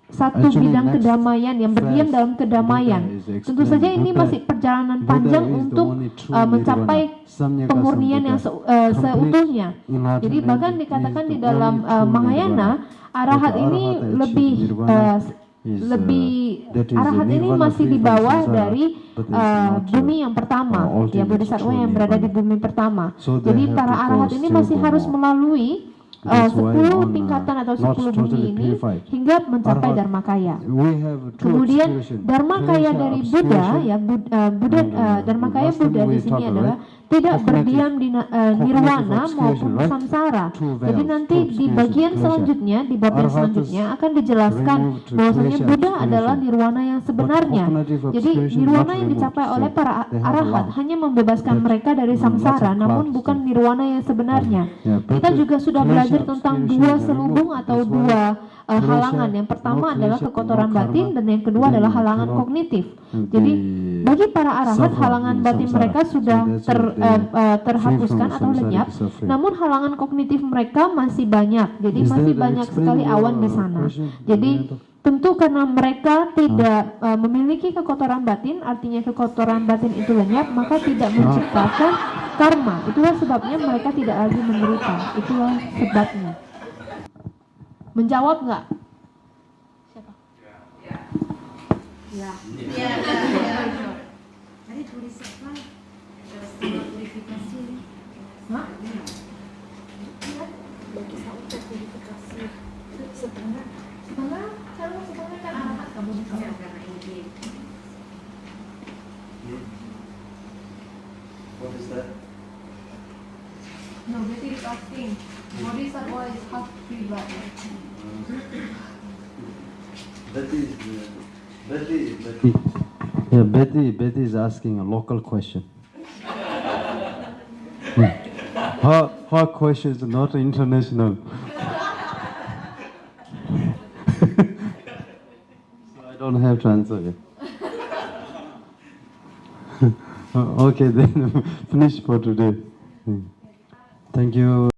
satu bidang kedamaian yang berdiam dalam kedamaian. Tentu saja ini masih perjalanan panjang untuk mencapai pemurnian yang seutuhnya. Jadi bahkan dikatakan di dalam Mahayana, arahat ini arahat ini masih di bawah dari bumi yang pertama, ya bodhisattva yang berada di bumi pertama. Jadi para arahat ini masih harus melalui 10 tingkatan atau 10 bumi ini hingga mencapai Dharmakaya. Kemudian Dharmakaya dari Buddha, ya Dharmakaya Buddha di sini adalah tidak berdiam di nirwana maupun samsara. Jadi nanti di bagian selanjutnya, di bab yang selanjutnya akan dijelaskan bahwasanya Buddha adalah nirwana yang sebenarnya. Jadi nirwana yang dicapai oleh para arahat hanya membebaskan mereka dari samsara, namun bukan nirwana yang sebenarnya. Kita juga sudah belajar tentang dua selubung atau dua halangan. Yang pertama adalah kekotoran batin dan yang kedua adalah halangan kognitif. Jadi bagi para arahat halangan batin mereka sudah terhapuskan atau lenyap, namun halangan kognitif mereka masih banyak. Jadi masih banyak sekali awan di sana. Jadi tentu karena mereka tidak memiliki kekotoran batin, artinya kekotoran batin itu lenyap, maka tidak menciptakan karma. Itulah sebabnya mereka tidak lagi menderita. Itulah sebabnya. Menjawab nggak? Siapa? Ya. Tadi tulis apa? Setengah purifikasi. Hah? Bagi sampai purifikasi. Setengah. Kalau setengah kan arahat kamu bisa. Karena ini. What is that? No, Betty is asking. Bodhisattva is half free blood. Betty is asking a local question. Her question is not international. So I don't have to answer it. Okay, then finish for today. Thank you.